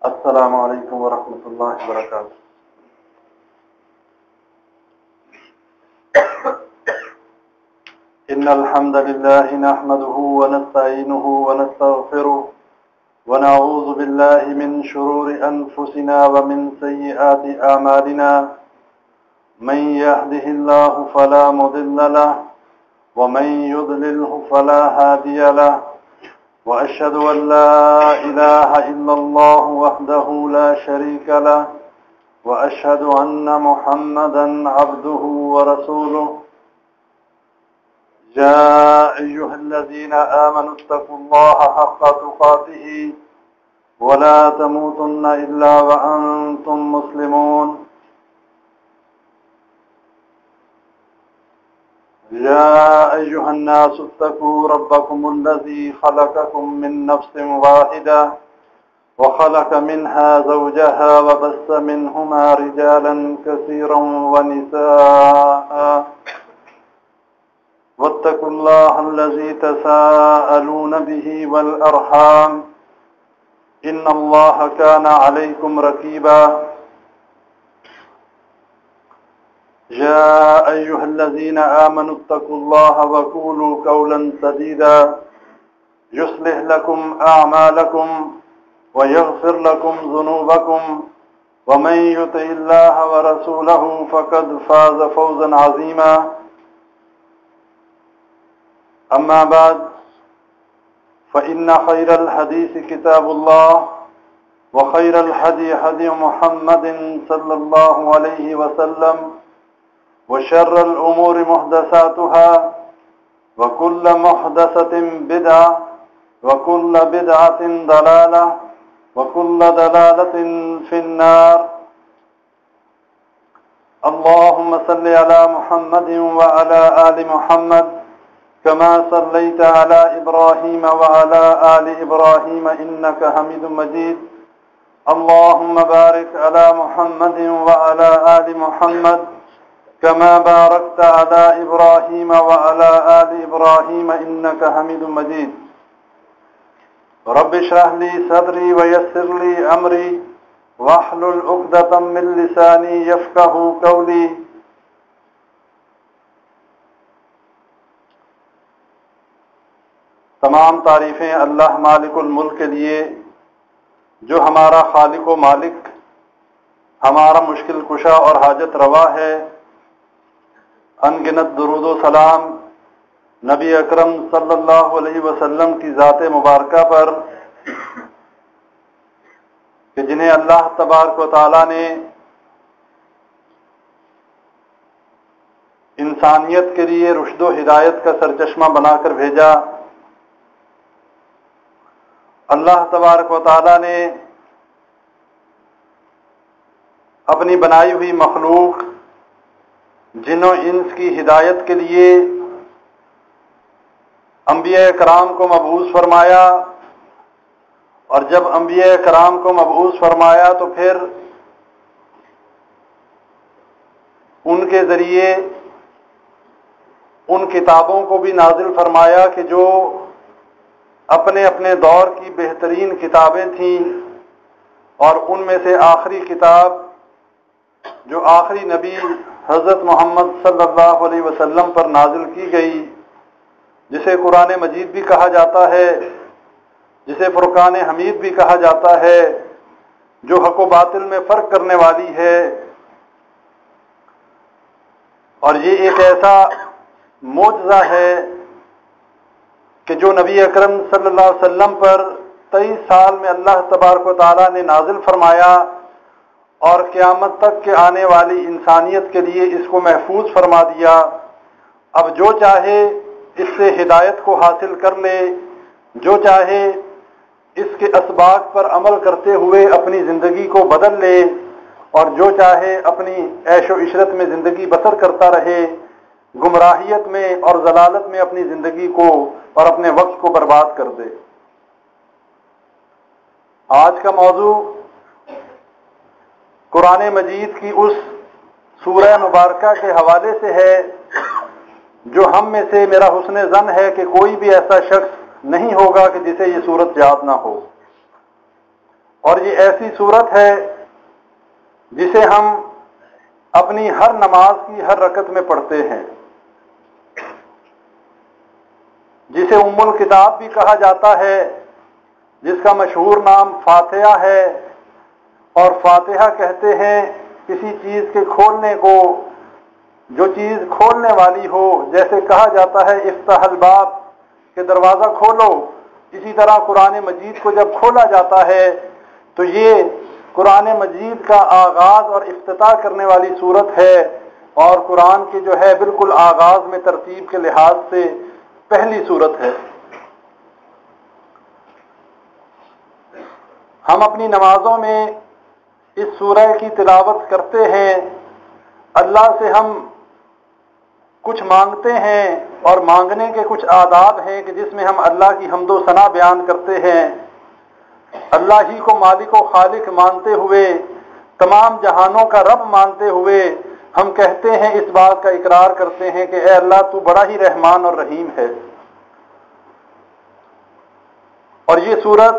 السلام علیکم ورحمۃ اللہ وبرکاتہ۔ ان الحمد لله نحمده ونستعينه ونستغفره ونعوذ بالله من شرور انفسنا ومن سيئات اعمالنا، من يهده الله فلا مضل له ومن يضلله فلا هادي له، وأشهد أن لا إله إلا الله وحده لا شريك له، وأشهد أن محمدا عبده ورسوله. يا أيها الذين آمنوا اتقوا الله حق تقاته ولا تموتن إلا وأنتم مسلمون. يا أيها الناس اتقوا ربكم الذي خلقكم من نفس واحدة وخلق منها زوجها وبث منهما رجالا كثيرا ونساء، واتقوا الله الذي تساءلون به والأرحام، إن الله كان عليكم رقيبا. يا أيها الذين آمنوا اتقوا الله وقولوا قولا سديدا يصلح لكم أعمالكم ويغفر لكم ذنوبكم، ومن يطع الله ورسوله فقد فاز فوزا عظيما. أما بعد، فإن خير الحديث كتاب الله وخير الهدي هدي محمد صلى الله عليه وسلم وشر الأمور محدثاتها وكل محدثة بدعة وكل بدعة ضلالة وكل ضلالة في النار. اللهم صل على محمد وعلى آل محمد كما صليت على إبراهيم وعلى آل إبراهيم إنك حميد مجيد. اللهم بارك على محمد وعلى آل محمد كما باركت على إبراهيم وعلى آل إبراهيم إنك حميد مجيد. رب اشرح لي صدري ويسر لي أمري واحلل عقدة من لساني يفقهوا قولي. تمام تعریفیں اللہ مالک الملک کے لیے جو ہمارا خالق و مالک، ہمارا مشکل کشا اور حاجت روا ہے. ان گنت درود و سلام نبی اکرم صلی اللہ علیہ وسلم کی ذات مبارکہ پر کہ جنہیں اللہ تبارک و تعالیٰ نے انسانیت کے لیے رشد و ہدایت کا سرچشمہ بنا کر بھیجا. اللہ تبارک و تعالیٰ نے اپنی بنائی ہوئی مخلوق جن و انس کی ہدایت کے لیے انبیاء کرام کو مبعوث فرمایا، اور جب انبیاء کرام کو مبعوث فرمایا تو پھر ان کے ذریعے ان کتابوں کو بھی نازل فرمایا کہ جو اپنے اپنے دور کی بہترین کتابیں تھیں، اور ان میں سے آخری کتاب جو آخری نبی حضرت محمد صلی اللہ علیہ وسلم پر نازل کی گئی، جسے قرآن مجید بھی کہا جاتا ہے، جسے فرقان حمید بھی کہا جاتا ہے، جو حق و باطل میں فرق کرنے والی ہے. اور یہ ایک ایسا معجزہ ہے کہ جو نبی اکرم صلی اللہ علیہ وسلم پر 23 سال میں اللہ تبارک و تعالیٰ نے نازل فرمایا، اور قیامت تک کے آنے والی انسانیت کے لیے اس کو محفوظ فرما دیا. اب جو چاہے اس سے ہدایت کو حاصل کر لے، جو چاہے اس کے اسباق پر عمل کرتے ہوئے اپنی زندگی کو بدل لے، اور جو چاہے اپنی عیش و عشرت میں زندگی بسر کرتا رہے، گمراہیت میں اور ضلالت میں اپنی زندگی کو اور اپنے وقت کو برباد کر دے. آج کا موضوع قرآن مجید کی اس سورہ مبارکہ کے حوالے سے ہے جو ہم میں سے، میرا حسن ظن ہے کہ کوئی بھی ایسا شخص نہیں ہوگا کہ جسے یہ سورت یاد نہ ہو. اور یہ ایسی سورت ہے جسے ہم اپنی ہر نماز کی ہر رکعت میں پڑھتے ہیں، جسے ام الکتاب بھی کہا جاتا ہے، جس کا مشہور نام فاتحہ ہے. اور فاتحہ کہتے ہیں کسی چیز کے کھولنے کو، جو چیز کھولنے والی ہو. جیسے کہا جاتا ہے افتح الباب، کہ دروازہ کھولو. اسی طرح قرآن مجید کو جب کھولا جاتا ہے تو یہ قرآن مجید کا آغاز اور افتتاح کرنے والی صورت ہے، اور قرآن کی جو ہے بالکل آغاز میں ترتیب کے لحاظ سے پہلی صورت ہے. ہم اپنی نمازوں میں اس سورہ کی تلاوت کرتے ہیں. اللہ سے ہم کچھ مانگتے ہیں، اور مانگنے کے کچھ آداب ہیں کہ جس میں ہم اللہ کی حمد و ثنا بیان کرتے ہیں. اللہ ہی کو مالک و خالق مانتے ہوئے، تمام جہانوں کا رب مانتے ہوئے ہم کہتے ہیں، اس بات کا اقرار کرتے ہیں کہ اے اللہ تو بڑا ہی رحمان اور رحیم ہے. اور یہ سورت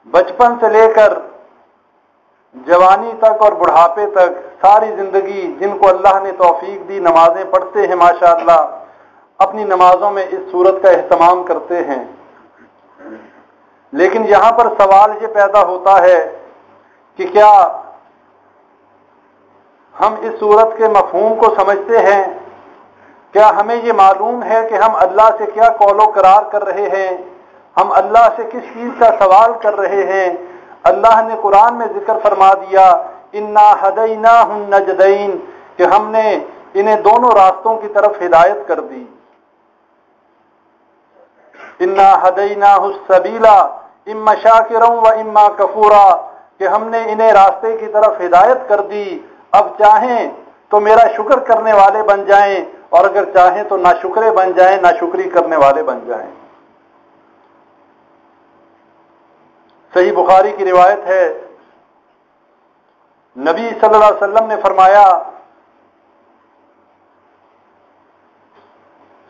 بچپن سے لے کر جوانی تک اور بڑھاپے تک ساری زندگی جن کو اللہ نے توفیق دی نمازیں پڑھتے ہیں ماشاءاللہ، اپنی نمازوں میں اس سورت کا اہتمام کرتے ہیں. لیکن یہاں پر سوال یہ پیدا ہوتا ہے کہ کیا ہم اس سورت کے مفہوم کو سمجھتے ہیں کیا ہمیں یہ معلوم ہے کہ ہم اللہ سے کیا قول و قرار کر رہے ہیں؟ ہم اللہ سے کس چیز کا سوال کر رہے ہیں؟ اللہ نے قرآن میں ذکر فرما دیا انا ہدیناہ النجدین کہ ہم نے انہیں دونوں راستوں کی طرف ہدایت کر دی. انا ہدیناہ السبیل اما شاکرا و اما کفورا کہ ہم نے انہیں راستے کی طرف ہدایت کر دی. اب چاہیں تو میرا شکر کرنے والے بن جائیں اور اگر چاہیں تو ناشکرے بن جائیں، ناشکری کرنے والے بن جائیں. صحیح بخاری کی روایت ہے، نبی صلی اللہ علیہ وسلم نے فرمایا،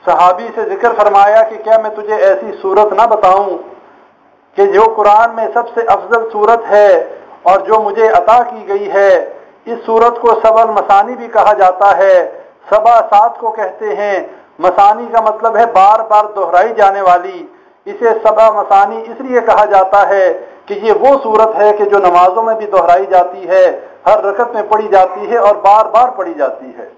صحابی سے ذکر فرمایا کہ کیا میں تجھے ایسی صورت نہ بتاؤں کہ جو قرآن میں سب سے افضل صورت ہے اور جو مجھے عطا کی گئی ہے. اس صورت کو سبع المثانی بھی کہا جاتا ہے. سبع سات کو کہتے ہیں. مثانی کا مطلب ہے بار بار دہرائی جانے والی. اسے سبع مثانی اس لیے کہا جاتا ہے کہ یہ وہ صورت ہے کہ جو نمازوں میں بھی دہرائی جاتی ہے، ہر رکعت میں پڑھی جاتی ہے اور بار بار پڑھی جاتی ہے.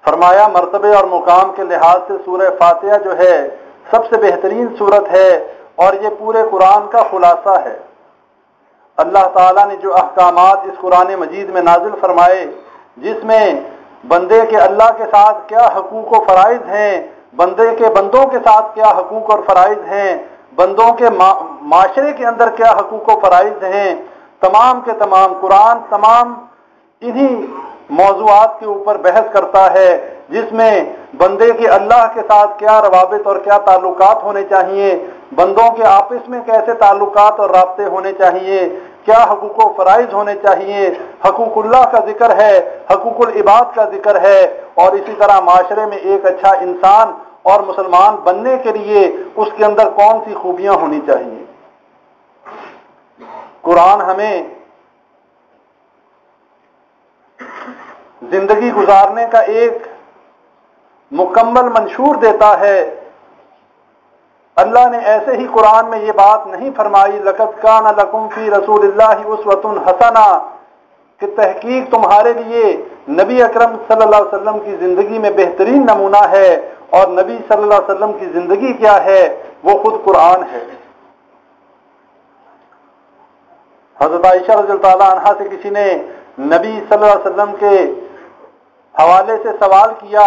فرمایا مرتبے اور مقام کے لحاظ سے سورہ فاتحہ جو ہے سب سے بہترین صورت ہے اور یہ پورے قرآن کا خلاصہ ہے. اللہ تعالیٰ نے جو احکامات اس قرآن مجید میں نازل فرمائے، جس میں بندے کے اللہ کے ساتھ کیا حقوق و فرائض ہیں، بندے کے بندوں کے ساتھ کیا حقوق اور فرائض ہیں، بندوں کے معاشرے کے اندر کیا حقوق و فرائض ہیں، تمام کے تمام قرآن تمام انہی موضوعات کے اوپر بحث کرتا ہے، جس میں بندے کے اللہ کے ساتھ کیا روابط اور کیا تعلقات ہونے چاہیے، بندوں کے آپس میں کیسے تعلقات اور رابطے ہونے چاہیے، کیا حقوق و فرائض ہونے چاہیے. حقوق اللہ کا ذکر ہے، حقوق العباد کا ذکر ہے، اور اسی طرح معاشرے میں ایک اچھا انسان اور مسلمان بننے کے لیے اس کے اندر کون سی خوبیاں ہونی چاہیے. قرآن ہمیں زندگی گزارنے کا ایک مکمل منشور دیتا ہے. اللہ نے ایسے ہی قرآن میں یہ بات نہیں فرمائی لقد کان لکم فی رسول اللہ اسوۃ حسنہ کہ تحقیق تمہارے لیے نبی اکرم صلی اللہ علیہ وسلم کی زندگی میں بہترین نمونہ ہے. اور نبی صلی اللہ علیہ وسلم کی زندگی کیا ہے؟ وہ خود قرآن ہے. حضرت عائشہ رضی اللہ تعالی عنہا سے کسی نے نبی صلی اللہ علیہ وسلم کے حوالے سے سوال کیا،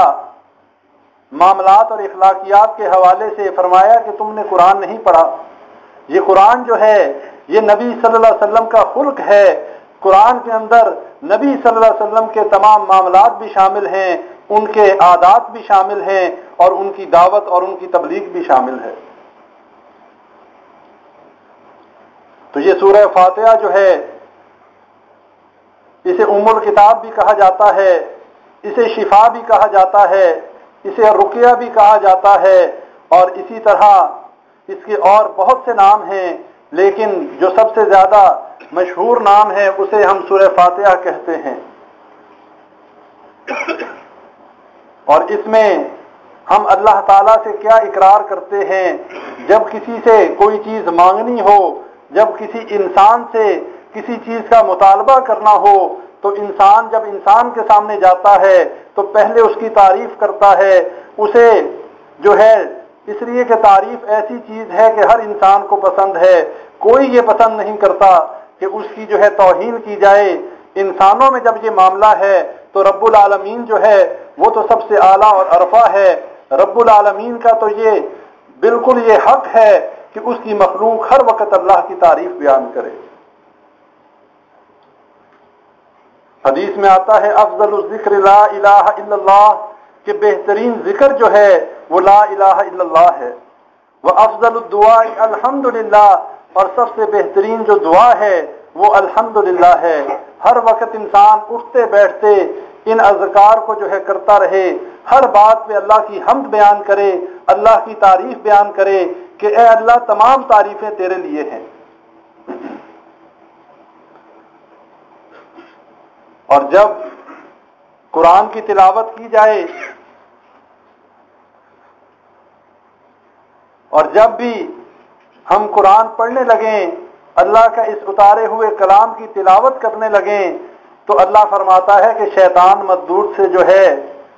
معاملات اور اخلاقیات کے حوالے سے. فرمایا کہ تم نے قرآن نہیں پڑھا. یہ قرآن جو ہے یہ نبی صلی اللہ علیہ وسلم کا خلق ہے. قرآن کے اندر نبی صلی اللہ علیہ وسلم کے تمام معاملات بھی شامل ہیں، ان کے عادات بھی شامل ہیں اور ان کی دعوت اور ان کی تبلیغ بھی شامل ہے. تو یہ سورہ فاتحہ جو ہے اسے ام الکتاب بھی کہا جاتا ہے، اسے شفا بھی کہا جاتا ہے، اسے رقیہ بھی کہا جاتا ہے، اور اسی طرح اس کے اور بہت سے نام ہیں، لیکن جو سب سے زیادہ مشہور نام ہے اسے ہم سورہ فاتحہ کہتے ہیں. اور اس میں ہم اللہ تعالیٰ سے کیا اقرار کرتے ہیں. جب کسی سے کوئی چیز مانگنی ہو، جب کسی انسان سے کسی چیز کا مطالبہ کرنا ہو، تو انسان جب انسان کے سامنے جاتا ہے تو پہلے اس کی تعریف کرتا ہے. اسے جو ہے اس لیے کہ تعریف ایسی چیز ہے کہ ہر انسان کو پسند ہے. کوئی یہ پسند نہیں کرتا کہ اس کی جو ہے توہین کی جائے. انسانوں میں جب یہ معاملہ ہے تو رب العالمین جو ہے وہ تو سب سے اعلیٰ اور ارفع ہے. رب العالمین کا تو یہ بالکل یہ حق ہے کہ اس کی مخلوق ہر وقت اللہ کی تعریف بیان کرے. حدیث میں آتا ہے افضل الذکر لا الہ الا اللہ کہ بہترین ذکر جو ہے وہ لا الہ الا اللہ ہے. وافضل الدعاء الحمدللہ اور سب سے بہترین جو دعا ہے وہ الحمدللہ ہے. ہر وقت انسان اٹھتے بیٹھتے ان اذکار کو جو ہے کرتا رہے، ہر بات پہ اللہ کی حمد بیان کرے، اللہ کی تعریف بیان کرے کہ اے اللہ تمام تعریفیں تیرے لیے ہیں. اور جب قرآن کی تلاوت کی جائے اور جب بھی ہم قرآن پڑھنے لگیں، اللہ کا اس اتارے ہوئے کلام کی تلاوت کرنے لگیں، تو اللہ فرماتا ہے کہ شیطان مردود سے جو ہے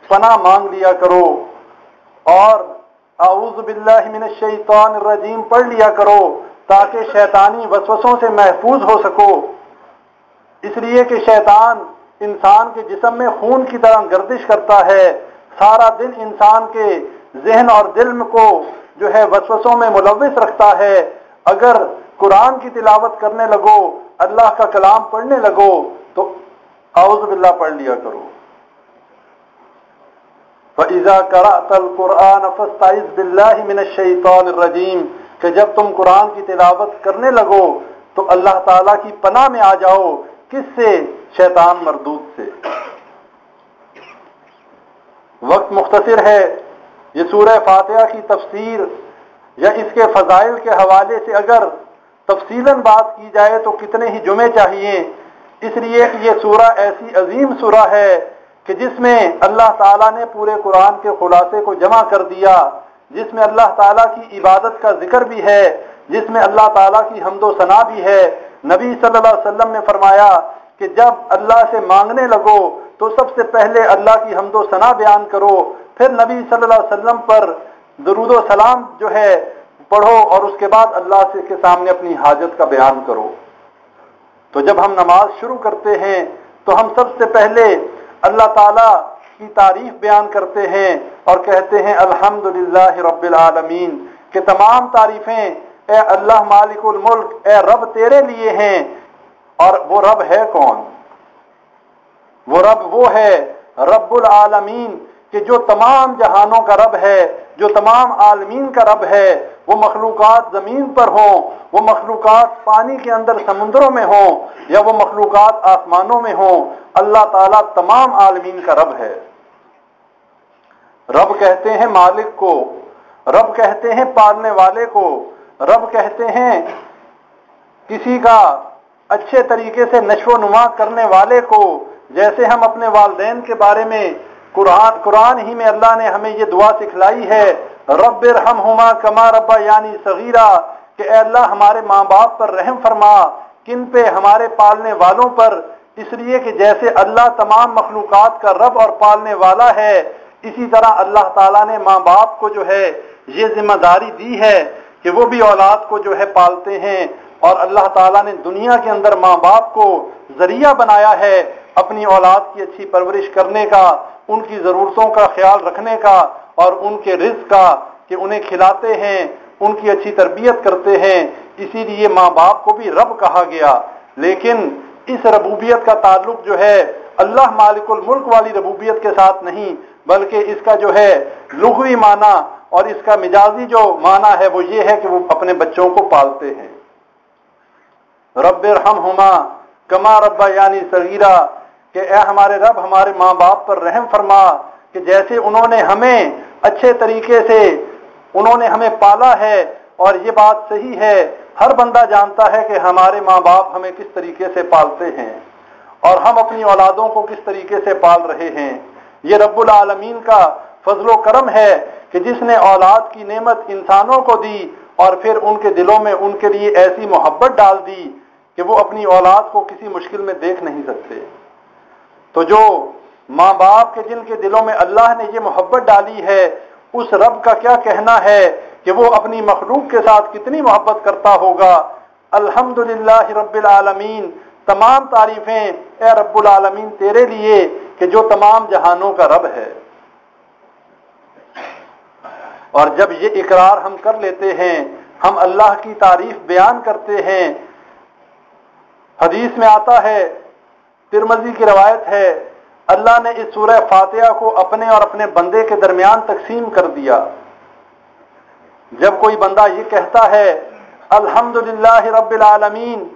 پناہ مانگ لیا کرو اور اعوذ باللہ من الشیطان الرجیم پڑھ لیا کرو تاکہ شیطانی وسوسوں سے محفوظ ہو سکو، اس لیے کہ شیطان انسان کے جسم میں خون کی طرح گردش کرتا ہے، سارا دن انسان کے ذہن اور دل کو جو ہے وسوسوں میں ملوث رکھتا ہے۔ اگر قرآن کی تلاوت کرنے لگو، اللہ کا کلام پڑھنے لگو تو اعوذ باللہ پڑھ لیا کرو۔ فَإِذَا قَرَأْتَ الْقُرْآنَ فَاسْتَعِذْ بِاللَّهِ مِنَ الشَّيْطَانِ الرَّجِيمِ کہ جب تم قرآن کی تلاوت کرنے لگو تو اللہ تعالیٰ کی پناہ میں آ جاؤ، کس سے؟ شیطان مردود سے۔ وقت مختصر ہے، یہ سورہ فاتحہ کی تفسیر یا اس کے فضائل کے حوالے سے اگر تفصیلاً بات کی جائے تو کتنے ہی جمعے چاہیے، اس لیے کہ یہ سورہ ایسی عظیم سورہ ہے کہ جس میں اللہ تعالیٰ نے پورے قرآن کے خلاصے کو جمع کر دیا، جس میں اللہ تعالیٰ کی عبادت کا ذکر بھی ہے، جس میں اللہ تعالیٰ کی حمد و ثنا بھی ہے۔ نبی صلی اللہ علیہ وسلم نے فرمایا کہ جب اللہ سے مانگنے لگو تو سب سے پہلے اللہ کی حمد و ثنا بیان کرو، پھر نبی صلی اللہ علیہ وسلم پر درود و سلام جو ہے پڑھو اور اس کے بعد اللہ سے کے سامنے اپنی حاجت کا بیان کرو۔ تو جب ہم نماز شروع کرتے ہیں تو ہم سب سے پہلے اللہ تعالیٰ کی تعریف بیان کرتے ہیں اور کہتے ہیں الحمدللہ رب العالمین، کہ تمام تعریفیں اے اللہ مالک الملک، اے رب تیرے لیے ہیں۔ اور وہ رب ہے کون؟ وہ رب وہ ہے رب العالمین، کہ جو تمام جہانوں کا رب ہے، جو تمام عالمین کا رب ہے، وہ مخلوقات زمین پر ہوں، وہ مخلوقات پانی کے اندر سمندروں میں ہوں، یا وہ مخلوقات آسمانوں میں ہوں، اللہ تعالیٰ تمام عالمین کا رب ہے۔ رب کہتے ہیں مالک کو، رب کہتے ہیں پالنے والے کو، رب کہتے ہیں کسی کا اچھے طریقے سے نشو و نما کرنے والے کو، جیسے ہم اپنے والدین کے بارے میں قرآن ہی میں اللہ نے ہمیں یہ دعا سکھلائی ہے، رب ارحمہما کما ربیانی صغیرا، کہ اے اللہ ہمارے ماں باپ پر رحم فرما، کن پہ؟ ہمارے پالنے والوں پر، اس لیے کہ جیسے اللہ تمام مخلوقات کا رب اور پالنے والا ہے، اسی طرح اللہ تعالیٰ نے ماں باپ کو جو ہے یہ ذمہ داری دی ہے کہ وہ بھی اولاد کو جو ہے پالتے ہیں، اور اللہ تعالیٰ نے دنیا کے اندر ماں باپ کو ذریعہ بنایا ہے اپنی اولاد کی اچھی پرورش کرنے کا، ان کی ضرورتوں کا خیال رکھنے کا اور ان کے رزق کا، کہ انہیں کھلاتے ہیں، ان کی اچھی تربیت کرتے ہیں، اسی لیے ماں باپ کو بھی رب کہا گیا۔ لیکن اس ربوبیت کا تعلق جو ہے اللہ مالک الملک والی ربوبیت کے ساتھ نہیں، بلکہ اس کا جو ہے لغوی معنی اور اس کا مجازی جو معنی ہے وہ یہ ہے کہ وہ اپنے بچوں کو پالتے ہیں۔ رب ارحمہما کما ربیانی صغیرا، کہ اے ہمارے رب ہمارے ماں باپ پر رحم فرما، کہ جیسے انہوں نے ہمیں اچھے طریقے سے انہوں نے ہمیں پالا ہے۔ اور یہ بات صحیح ہے، ہر بندہ جانتا ہے کہ ہمارے ماں باپ ہمیں کس طریقے سے پالتے ہیں اور ہم اپنی اولادوں کو کس طریقے سے پال رہے ہیں۔ یہ رب العالمین کا فضل و کرم ہے کہ جس نے اولاد کی نعمت انسانوں کو دی اور پھر ان کے دلوں میں ان کے لیے ایسی محبت ڈال دی کہ وہ اپنی اولاد کو کسی مشکل میں دیکھ نہیں سکتے۔ تو جو ماں باپ کے جن کے دلوں میں اللہ نے یہ محبت ڈالی ہے، اس رب کا کیا کہنا ہے کہ وہ اپنی مخلوق کے ساتھ کتنی محبت کرتا ہوگا۔ الحمدللہ رب العالمین، تمام تعریفیں اے رب العالمین تیرے لیے کہ جو تمام جہانوں کا رب ہے۔ اور جب یہ اقرار ہم کر لیتے ہیں، ہم اللہ کی تعریف بیان کرتے ہیں، حدیث میں آتا ہے، ترمذی کی روایت ہے، اللہ نے اس سورہ فاتحہ کو اپنے اور اپنے بندے کے درمیان تقسیم کر دیا۔ جب کوئی بندہ یہ کہتا ہے الحمدللہ رب العالمین،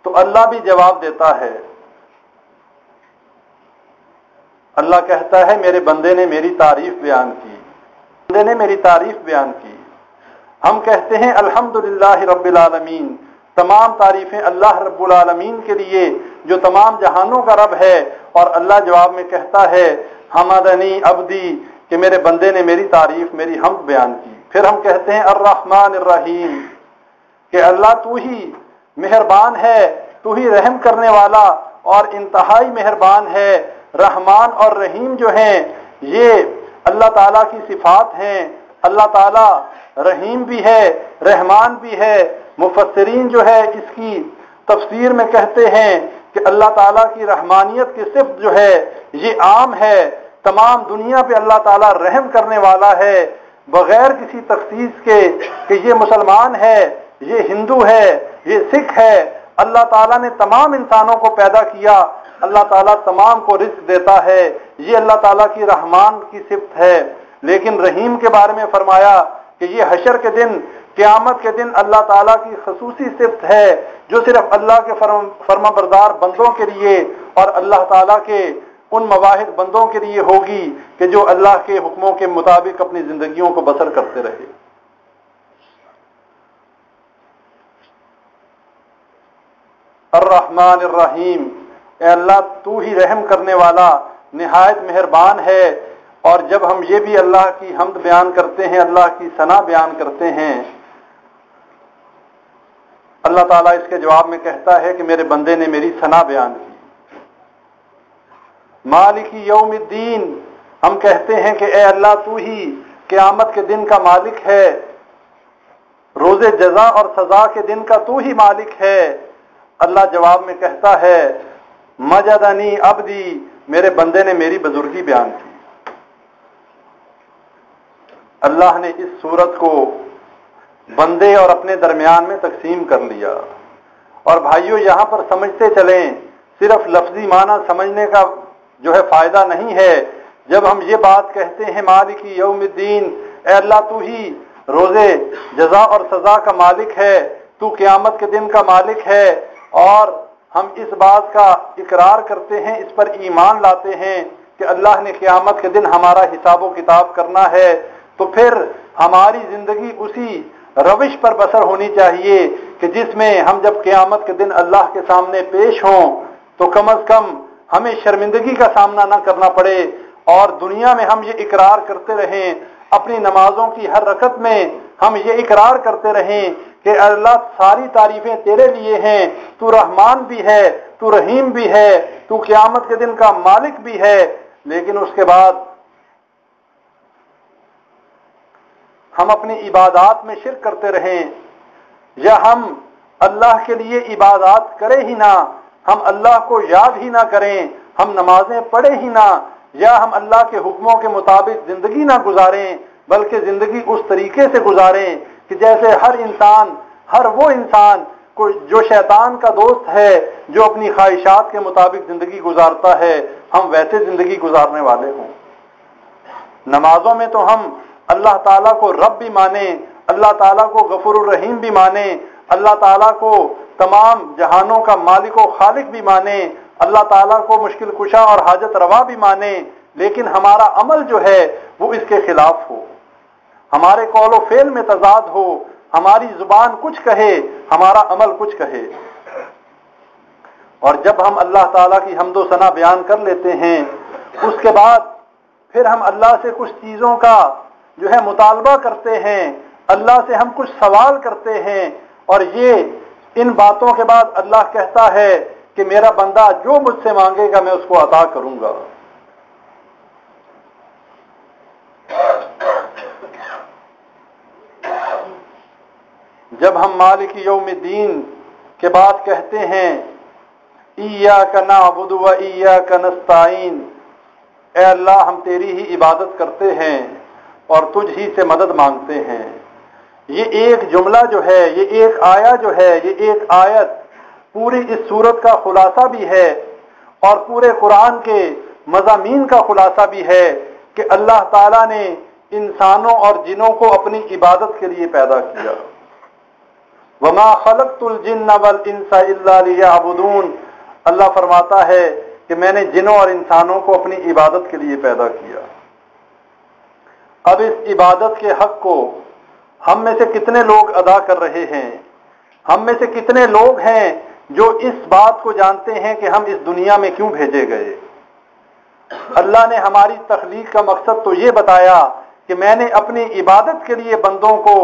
تو اللہ بھی جواب دیتا ہے، اللہ کہتا ہے میرے بندے نے میری تعریف بیان کی، بندے نے میری تعریف بیان کی۔ ہم کہتے ہیں الحمدللہ رب العالمین، تمام تعریفیں اللہ رب العالمین کے لیے جو تمام جہانوں کا رب ہے، اور اللہ جواب میں کہتا ہے حمدنی عبدی، کہ میرے بندے نے میری تعریف، میری حمد بیان کی۔ پھر ہم کہتے ہیں الرحمن الرحیم، کہ اللہ تو ہی مہربان ہے، تو ہی رحم کرنے والا اور انتہائی مہربان ہے۔ رحمان اور رحیم جو ہیں یہ اللہ تعالیٰ کی صفات ہیں۔ اللہ تعالیٰ رحیم بھی ہے، رحمان بھی ہے۔ مفسرین جو ہے اس کی تفسیر میں کہتے ہیں کہ اللہ تعالیٰ کی رحمانیت کی صفت جو ہے یہ عام ہے، تمام دنیا پہ اللہ تعالیٰ رحم کرنے والا ہے، بغیر کسی تخصیص کے کہ یہ مسلمان ہے، یہ ہندو ہے، یہ سکھ ہے۔ اللہ تعالیٰ نے تمام انسانوں کو پیدا کیا، اللہ تعالیٰ تمام کو رزق دیتا ہے، یہ اللہ تعالیٰ کی رحمان کی صفت ہے۔ لیکن رحیم کے بارے میں فرمایا کہ یہ حشر کے دن، قیامت کے دن اللہ تعالیٰ کی خصوصی صفت ہے جو صرف اللہ کے فرما بردار بندوں کے لیے اور اللہ تعالیٰ کے ان مواحد بندوں کے لیے ہوگی کہ جو اللہ کے حکموں کے مطابق اپنی زندگیوں کو بسر کرتے رہے۔ الرحمن الرحیم، اے اللہ تو ہی رحم کرنے والا نہایت مہربان ہے۔ اور جب ہم یہ بھی اللہ کی حمد بیان کرتے ہیں، اللہ کی ثنا بیان کرتے ہیں، اللہ تعالیٰ اس کے جواب میں کہتا ہے کہ میرے بندے نے میری ثنا بیان کی۔ مالک یوم الدین، ہم کہتے ہیں کہ اے اللہ تو ہی قیامت کے دن کا مالک ہے، روز جزا اور سزا کے دن کا تو ہی مالک ہے۔ اللہ جواب میں کہتا ہے مجدنی عبدی، میرے بندے نے میری بزرگی بیان کی۔ اللہ نے اس صورت کو بندے اور اپنے درمیان میں تقسیم کر لیا۔ اور بھائیو یہاں پر سمجھتے چلیں، صرف لفظی معنی سمجھنے کا جو ہے فائدہ نہیں ہے۔ جب ہم یہ بات کہتے ہیں مالک یوم الدین، اے اللہ تو ہی روزے جزا اور سزا کا مالک ہے، تو قیامت کے دن کا مالک ہے، اور ہم اس بات کا اقرار کرتے ہیں، اس پر ایمان لاتے ہیں کہ اللہ نے قیامت کے دن ہمارا حساب و کتاب کرنا ہے، تو پھر ہماری زندگی اسی روش پر بسر ہونی چاہیے کہ جس میں ہم جب قیامت کے دن اللہ کے سامنے پیش ہوں تو کم از کم ہمیں شرمندگی کا سامنا نہ کرنا پڑے، اور دنیا میں ہم یہ اقرار کرتے رہیں، اپنی نمازوں کی ہر رکعت میں ہم یہ اقرار کرتے رہیں کہ اللہ ساری تعریفیں تیرے لیے ہیں، تو رحمان بھی ہے، تو رحیم بھی ہے، تو قیامت کے دن کا مالک بھی ہے۔ لیکن اس کے بعد ہم اپنی عبادات میں شرک کرتے رہیں، یا ہم اللہ کے لیے عبادات کریں ہی نہ، ہم اللہ کو یاد ہی نہ کریں، ہم نمازیں پڑھیں ہی نہ، یا ہم اللہ کے حکموں کے مطابق زندگی نہ گزاریں، بلکہ زندگی اس طریقے سے گزاریں کہ جیسے ہر وہ انسان جو شیطان کا دوست ہے، جو اپنی خواہشات کے مطابق زندگی گزارتا ہے، ہم ویسے زندگی گزارنے والے ہوں۔ نمازوں میں تو ہم اللہ تعالیٰ کو رب بھی مانیں، اللہ تعالیٰ کو غفور الرحیم بھی مانیں، اللہ تعالیٰ کو تمام جہانوں کا مالک و خالق بھی مانیں، اللہ تعالیٰ کو مشکل کشا اور حاجت روا بھی مانیں، لیکن ہمارا عمل جو ہے وہ اس کے خلاف ہو، ہمارے قول و فعل میں تضاد ہو، ہماری زبان کچھ کہے، ہمارا عمل کچھ کہے۔ اور جب ہم اللہ تعالیٰ کی حمد و ثنا بیان کر لیتے ہیں، اس کے بعد پھر ہم اللہ سے کچھ چیزوں کا جو ہے مطالبہ کرتے ہیں، اللہ سے ہم کچھ سوال کرتے ہیں، اور یہ ان باتوں کے بعد اللہ کہتا ہے کہ میرا بندہ جو مجھ سے مانگے گا میں اس کو عطا کروں گا۔ جب ہم مالک یوم الدین کے بعد کہتے ہیں ایاک نعبد و ایاک نستعین، اے اللہ ہم تیری ہی عبادت کرتے ہیں اور تجھ ہی سے مدد مانگتے ہیں، یہ ایک جملہ جو ہے، یہ ایک آیا جو ہے، یہ ایک آیت پوری اس سورت کا خلاصہ بھی ہے اور پورے قرآن کے مضامین کا خلاصہ بھی ہے کہ اللہ تعالیٰ نے انسانوں اور جنوں کو اپنی عبادت کے لیے پیدا کیا۔ وَمَا خَلَقْتُ الْجِنَّ وَالْإِنسَ إِلَّا لِيَعْبُدُونَ، اللہ فرماتا ہے کہ میں نے جنوں اور انسانوں کو اپنی عبادت کے لیے پیدا کیا۔ اب اس عبادت کے حق کو ہم میں سے کتنے لوگ ادا کر رہے ہیں؟ ہم میں سے کتنے لوگ ہیں جو اس بات کو جانتے ہیں کہ ہم اس دنیا میں کیوں بھیجے گئے؟ اللہ نے ہماری تخلیق کا مقصد تو یہ بتایا کہ میں نے اپنی عبادت کے لیے بندوں کو،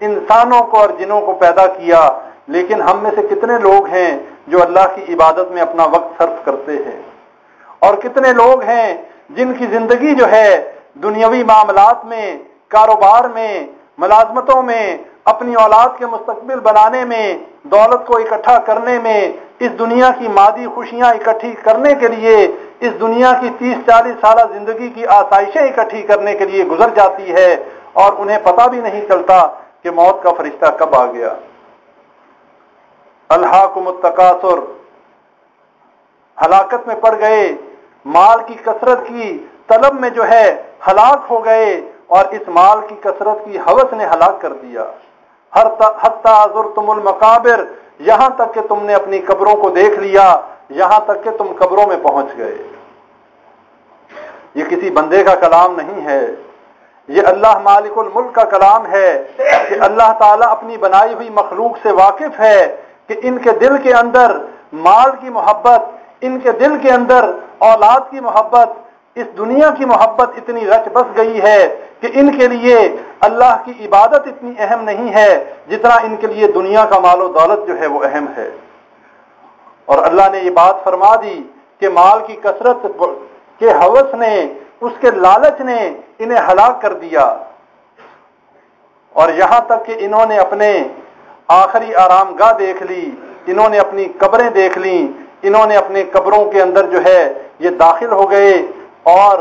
انسانوں کو اور جنوں کو پیدا کیا، لیکن ہم میں سے کتنے لوگ ہیں جو اللہ کی عبادت میں اپنا وقت صرف کرتے ہیں، اور کتنے لوگ ہیں جن کی زندگی جو ہے دنیاوی معاملات میں، کاروبار میں، ملازمتوں میں، اپنی اولاد کے مستقبل بنانے میں، دولت کو اکٹھا کرنے میں، اس دنیا کی مادی خوشیاں اکٹھی کرنے کے لیے، اس دنیا کی 30-40 سالہ زندگی کی آسائشیں اکٹھی کرنے کے لیے گزر جاتی ہے، اور انہیں پتہ بھی نہیں چلتا کہ موت کا فرشتہ کب آ گیا۔ الہاکم التکاثر، ہلاکت میں پڑ گئے، مال کی کثرت کی طلب میں جو ہے ہلاک ہو گئے، اور اس مال کی کثرت کی ہوس نے ہلاک کر دیا۔ حتی زرتم المقابر، یہاں تک کہ تم نے اپنی قبروں کو دیکھ لیا، یہاں تک کہ تم قبروں میں پہنچ گئے۔ یہ کسی بندے کا کلام نہیں ہے، یہ اللہ مالک الملک کا کلام ہے کہ اللہ تعالیٰ اپنی بنائی ہوئی مخلوق سے واقف ہے کہ ان کے دل کے اندر مال کی محبت، ان کے دل کے اندر اولاد کی محبت، اس دنیا کی محبت اتنی رچ بس گئی ہے کہ ان کے لیے اللہ کی عبادت اتنی اہم نہیں ہے جتنا ان کے لیے دنیا کا مال و دولت جو ہے وہ اہم ہے۔ اور اللہ نے یہ بات فرما دی کہ مال کی کثرت کے ہوس نے، اس کے لالچ نے انہیں ہلاک کر دیا، اور یہاں تک کہ انہوں نے اپنے آخری آرام گاہ دیکھ لی، انہوں نے اپنی قبریں دیکھ لیں، انہوں نے اپنے قبروں کے اندر جو ہے یہ داخل ہو گئے، اور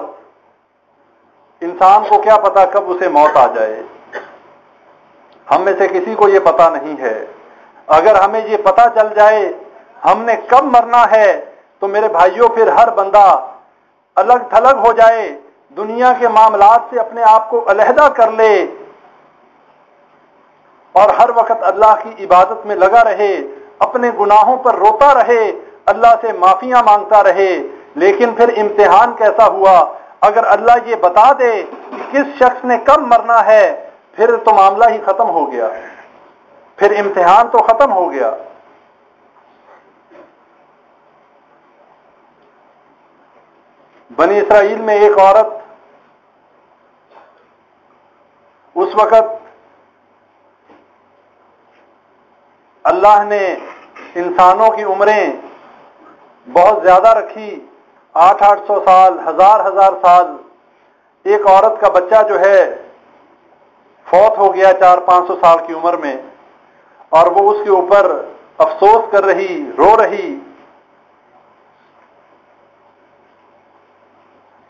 انسان کو کیا پتا کب اسے موت آ جائے۔ ہم میں سے کسی کو یہ پتا نہیں ہے۔ اگر ہمیں یہ پتا چل جائے ہم نے کب مرنا ہے تو میرے بھائیوں پھر ہر بندہ الگ تھلگ ہو جائے، دنیا کے معاملات سے اپنے آپ کو علیحدہ کر لے، اور ہر وقت اللہ کی عبادت میں لگا رہے، اپنے گناہوں پر روتا رہے، اللہ سے معافیاں مانگتا رہے۔ لیکن پھر امتحان کیسا ہوا؟ اگر اللہ یہ بتا دے کہ کس شخص نے کب مرنا ہے، پھر تو معاملہ ہی ختم ہو گیا، پھر امتحان تو ختم ہو گیا۔ بنی اسرائیل میں ایک عورت اس وقت اللہ نے انسانوں کی عمریں بہت زیادہ رکھی، 800 سال، 1000 سال۔ ایک عورت کا بچہ جو ہے فوت ہو گیا 400-500 سال کی عمر میں، اور وہ اس کے اوپر افسوس کر رہی، رو رہی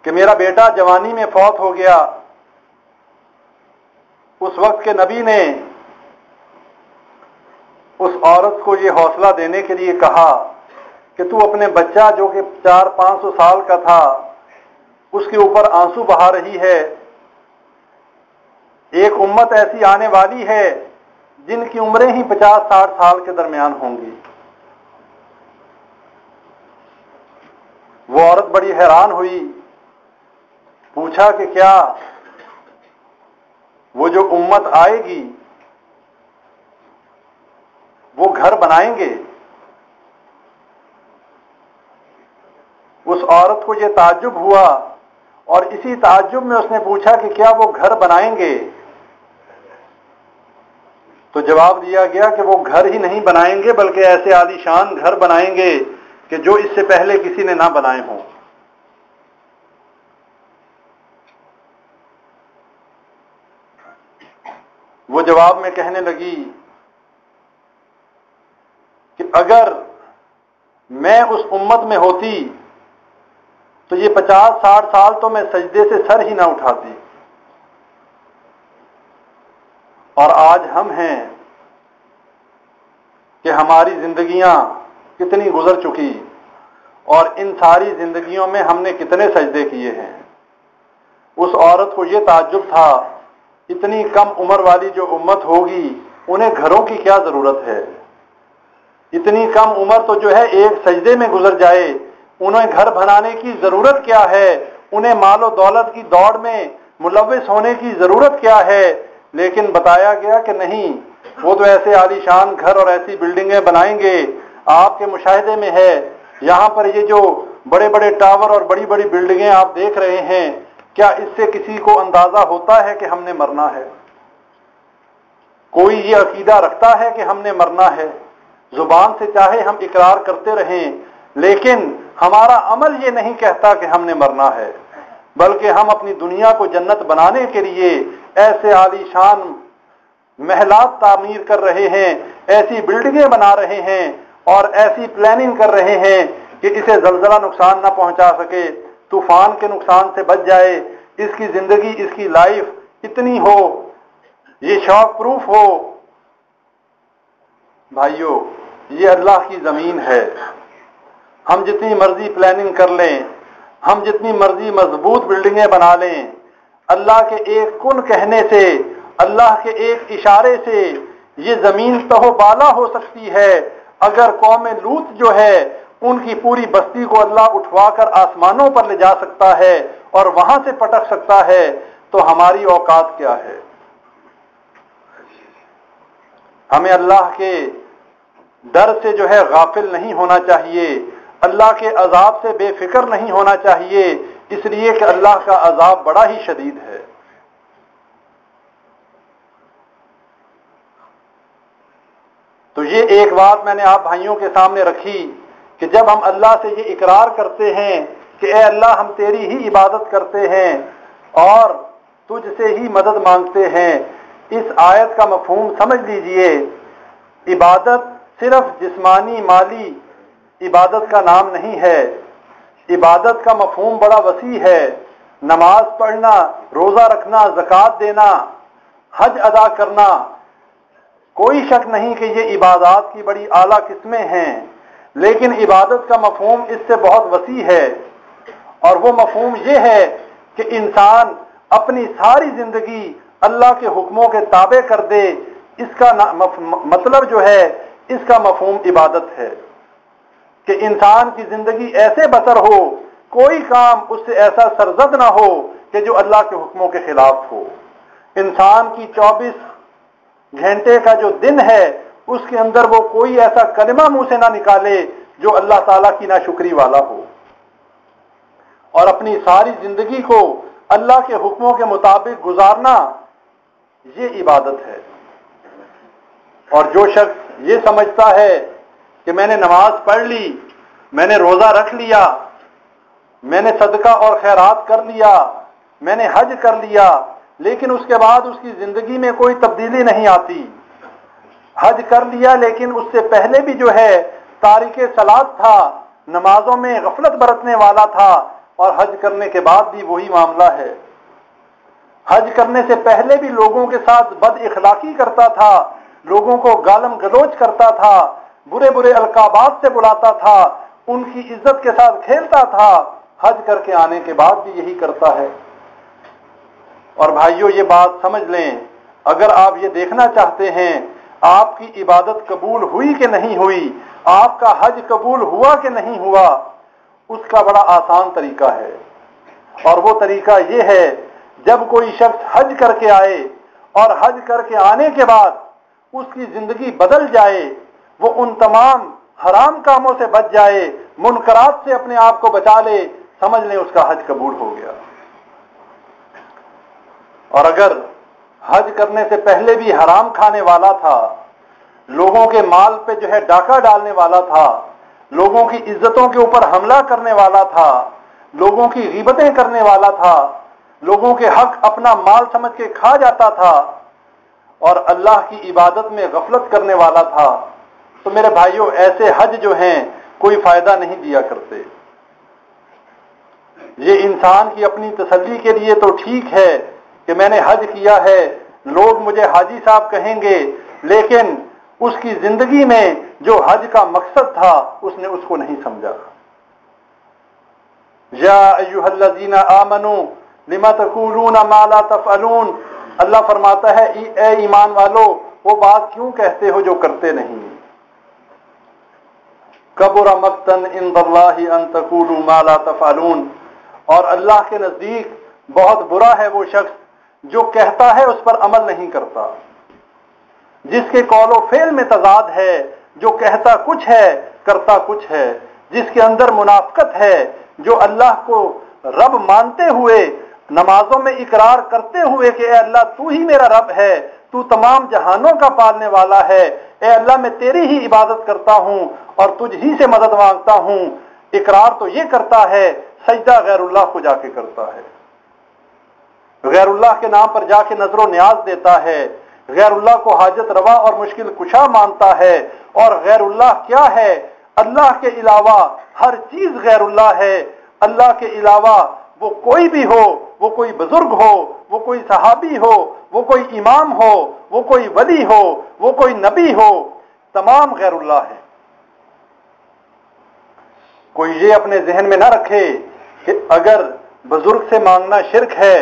کہ میرا بیٹا جوانی میں فوت ہو گیا۔ اس وقت کے نبی نے اس عورت کو یہ حوصلہ دینے کے لیے کہا کہ تو اپنے بچہ جو کہ 400-500 سال کا تھا اس کے اوپر آنسو بہا رہی ہے۔ ایک امت ایسی آنے والی ہے جن کی عمریں ہی 50-60 سال کے درمیان ہوں گی۔ وہ عورت بڑی حیران ہوئی، پوچھا کہ کیا وہ جو امت آئے گی وہ گھر بنائیں گے؟ اس عورت کو یہ تعجب ہوا، اور اسی تعجب میں اس نے پوچھا کہ کیا وہ گھر بنائیں گے؟ تو جواب دیا گیا کہ وہ گھر ہی نہیں بنائیں گے بلکہ ایسے عالی شان گھر بنائیں گے کہ جو اس سے پہلے کسی نے نہ بنائے ہوں۔ وہ جواب میں کہنے لگی کہ اگر میں اس امت میں ہوتی تو یہ 50-60 سال تو میں سجدے سے سر ہی نہ اٹھاتی، اور آج ہم ہیں کہ ہماری زندگیاں کتنی گزر چکی، اور ان ساری زندگیوں میں ہم نے کتنے سجدے کیے ہیں۔ اس عورت کو یہ تعجب تھا، اتنی کم عمر والی جو امت ہوگی انہیں گھروں کی کیا ضرورت ہے؟ اتنی کم عمر تو جو ہے ایک سجدے میں گزر جائے، انہیں گھر بنانے کی ضرورت کیا ہے؟ انہیں مال و دولت کی دوڑ میں ملوث ہونے کی ضرورت کیا ہے؟ لیکن بتایا گیا کہ نہیں، وہ تو ایسے عالی شان گھر اور ایسی بلڈنگیں بنائیں گے۔ آپ کے مشاہدے میں ہے یہاں پر یہ جو بڑے بڑے ٹاور اور بڑی بڑی بلڈنگیں آپ دیکھ رہے ہیں، کیا اس سے کسی کو اندازہ ہوتا ہے کہ ہم نے مرنا ہے؟ کوئی یہ عقیدہ رکھتا ہے کہ ہم نے مرنا ہے؟ زبان سے چاہے ہم اقرار کرتے رہیں، لیکن ہمارا عمل یہ نہیں کہتا کہ ہم نے مرنا ہے، بلکہ ہم اپنی دنیا کو جنت بنانے کے لیے ایسے عالی شان محلات تعمیر کر رہے ہیں، ایسی بلڈنگیں بنا رہے ہیں اور ایسی پلاننگ کر رہے ہیں کہ اسے زلزلہ نقصان نہ پہنچا سکے، طوفان کے نقصان سے بچ جائے، اس کی زندگی، اس کی لائف اتنی ہو، یہ شاک پروف ہو۔ بھائیو، یہ اللہ کی زمین ہے، ہم جتنی مرضی پلاننگ کر لیں، ہم جتنی مرضی مضبوط بلڈنگیں بنا لیں، اللہ کے ایک کن کہنے سے، اللہ کے ایک اشارے سے یہ زمین تہو بالا ہو سکتی ہے۔ اگر قوم لوط جو ہے ان کی پوری بستی کو اللہ اٹھوا کر آسمانوں پر لے جا سکتا ہے اور وہاں سے پٹک سکتا ہے، تو ہماری اوقات کیا ہے؟ ہمیں اللہ کے ڈر سے جو ہے غافل نہیں ہونا چاہیے، اللہ کے عذاب سے بے فکر نہیں ہونا چاہیے، اس لیے کہ اللہ کا عذاب بڑا ہی شدید ہے۔ تو یہ ایک بات میں نے آپ بھائیوں کے سامنے رکھی کہ جب ہم اللہ سے یہ اقرار کرتے ہیں کہ اے اللہ ہم تیری ہی عبادت کرتے ہیں اور تجھ سے ہی مدد مانگتے ہیں، اس آیت کا مفہوم سمجھ لیجئے۔ عبادت صرف جسمانی مالی عبادت کا نام نہیں ہے، عبادت کا مفہوم بڑا وسیع ہے۔ نماز پڑھنا، روزہ رکھنا، زکوٰۃ دینا، حج ادا کرنا، کوئی شک نہیں کہ یہ عبادات کی بڑی اعلیٰ قسمیں ہیں، لیکن عبادت کا مفہوم اس سے بہت وسیع ہے، اور وہ مفہوم یہ ہے کہ انسان اپنی ساری زندگی اللہ کے حکموں کے تابع کر دے، اس کا مطلب جو ہے، اس کا مفہوم عبادت ہے کہ انسان کی زندگی ایسے بسر ہو، کوئی کام اس سے ایسا سرزد نہ ہو کہ جو اللہ کے حکموں کے خلاف ہو۔ انسان کی 24 گھنٹے کا جو دن ہے، اس کے اندر وہ کوئی ایسا کلمہ منہ سے نہ نکالے جو اللہ تعالیٰ کی ناشکری والا ہو، اور اپنی ساری زندگی کو اللہ کے حکموں کے مطابق گزارنا، یہ عبادت ہے۔ اور جو شخص یہ سمجھتا ہے کہ میں نے نماز پڑھ لی، میں نے روزہ رکھ لیا، میں نے صدقہ اور خیرات کر لیا، میں نے حج کر لیا، لیکن اس کے بعد اس کی زندگی میں کوئی تبدیلی نہیں آتی، حج کر لیا لیکن اس سے پہلے بھی جو ہے تارک صلاۃ تھا، نمازوں میں غفلت برتنے والا تھا، اور حج کرنے کے بعد بھی وہی معاملہ ہے، حج کرنے سے پہلے بھی لوگوں کے ساتھ بد اخلاقی کرتا تھا، لوگوں کو گالم گلوچ کرتا تھا، برے برے القابات سے بلاتا تھا، ان کی عزت کے ساتھ کھیلتا تھا، حج کر کے آنے کے بعد بھی یہی کرتا ہے۔ اور بھائیوں، یہ بات سمجھ لیں، اگر آپ یہ دیکھنا چاہتے ہیں آپ کی عبادت قبول ہوئی کہ نہیں ہوئی، آپ کا حج قبول ہوا کہ نہیں ہوا، اس کا بڑا آسان طریقہ ہے، اور وہ طریقہ یہ ہے، جب کوئی شخص حج کر کے آئے اور حج کر کے آنے کے بعد اس کی زندگی بدل جائے، وہ ان تمام حرام کاموں سے بچ جائے، منکرات سے اپنے آپ کو بچا لے، سمجھ لیں اس کا حج قبول ہو گیا۔ اور اگر حج کرنے سے پہلے بھی حرام کھانے والا تھا، لوگوں کے مال پہ جو ہے ڈاکہ ڈالنے والا تھا، لوگوں کی عزتوں کے اوپر حملہ کرنے والا تھا، لوگوں کی غیبتیں کرنے والا تھا، لوگوں کے حق اپنا مال سمجھ کے کھا جاتا تھا، اور اللہ کی عبادت میں غفلت کرنے والا تھا، تو میرے بھائیوں، ایسے حج جو ہیں کوئی فائدہ نہیں دیا کرتے۔ یہ انسان کی اپنی تسلی کے لیے تو ٹھیک ہے کہ میں نے حج کیا ہے، لوگ مجھے حاجی صاحب کہیں گے، لیکن اس کی زندگی میں جو حج کا مقصد تھا اس نے اس کو نہیں سمجھا۔ یا ایھا الذین آمنوا لم تقولون ما لا تفعلون، اللہ فرماتا ہے اے ایمان والو، وہ بات کیوں کہتے ہو جو کرتے نہیں۔ کبر مقتا عند اللہ ان تقولوا ما لا تفعلون، اور اللہ کے نزدیک بہت برا ہے وہ شخص جو کہتا ہے اس پر عمل نہیں کرتا، جس کے قول و فعل میں تضاد ہے، جو کہتا کچھ ہے کرتا کچھ ہے، جس کے اندر منافقت ہے، جو اللہ کو رب مانتے ہوئے نمازوں میں اقرار کرتے ہوئے کہ اے اللہ تو ہی میرا رب ہے، تو تمام جہانوں کا پالنے والا ہے، اے اللہ میں تیری ہی عبادت کرتا ہوں اور تجھ ہی سے مدد مانگتا ہوں، اقرار تو یہ کرتا ہے، سجدہ غیر اللہ کو جا کے کرتا ہے، غیر اللہ کے نام پر جا کے نظر و نیاز دیتا ہے، غیر اللہ کو حاجت روا اور مشکل کشا مانتا ہے۔ اور غیر اللہ کیا ہے؟ اللہ کے علاوہ ہر چیز غیر اللہ ہے۔ اللہ کے علاوہ وہ کوئی بھی ہو، وہ کوئی بزرگ ہو، وہ کوئی صحابی ہو، وہ کوئی امام ہو، وہ کوئی ولی ہو، وہ کوئی نبی ہو، تمام غیر اللہ ہے۔ کوئی یہ اپنے ذہن میں نہ رکھے کہ اگر بزرگ سے مانگنا شرک ہے،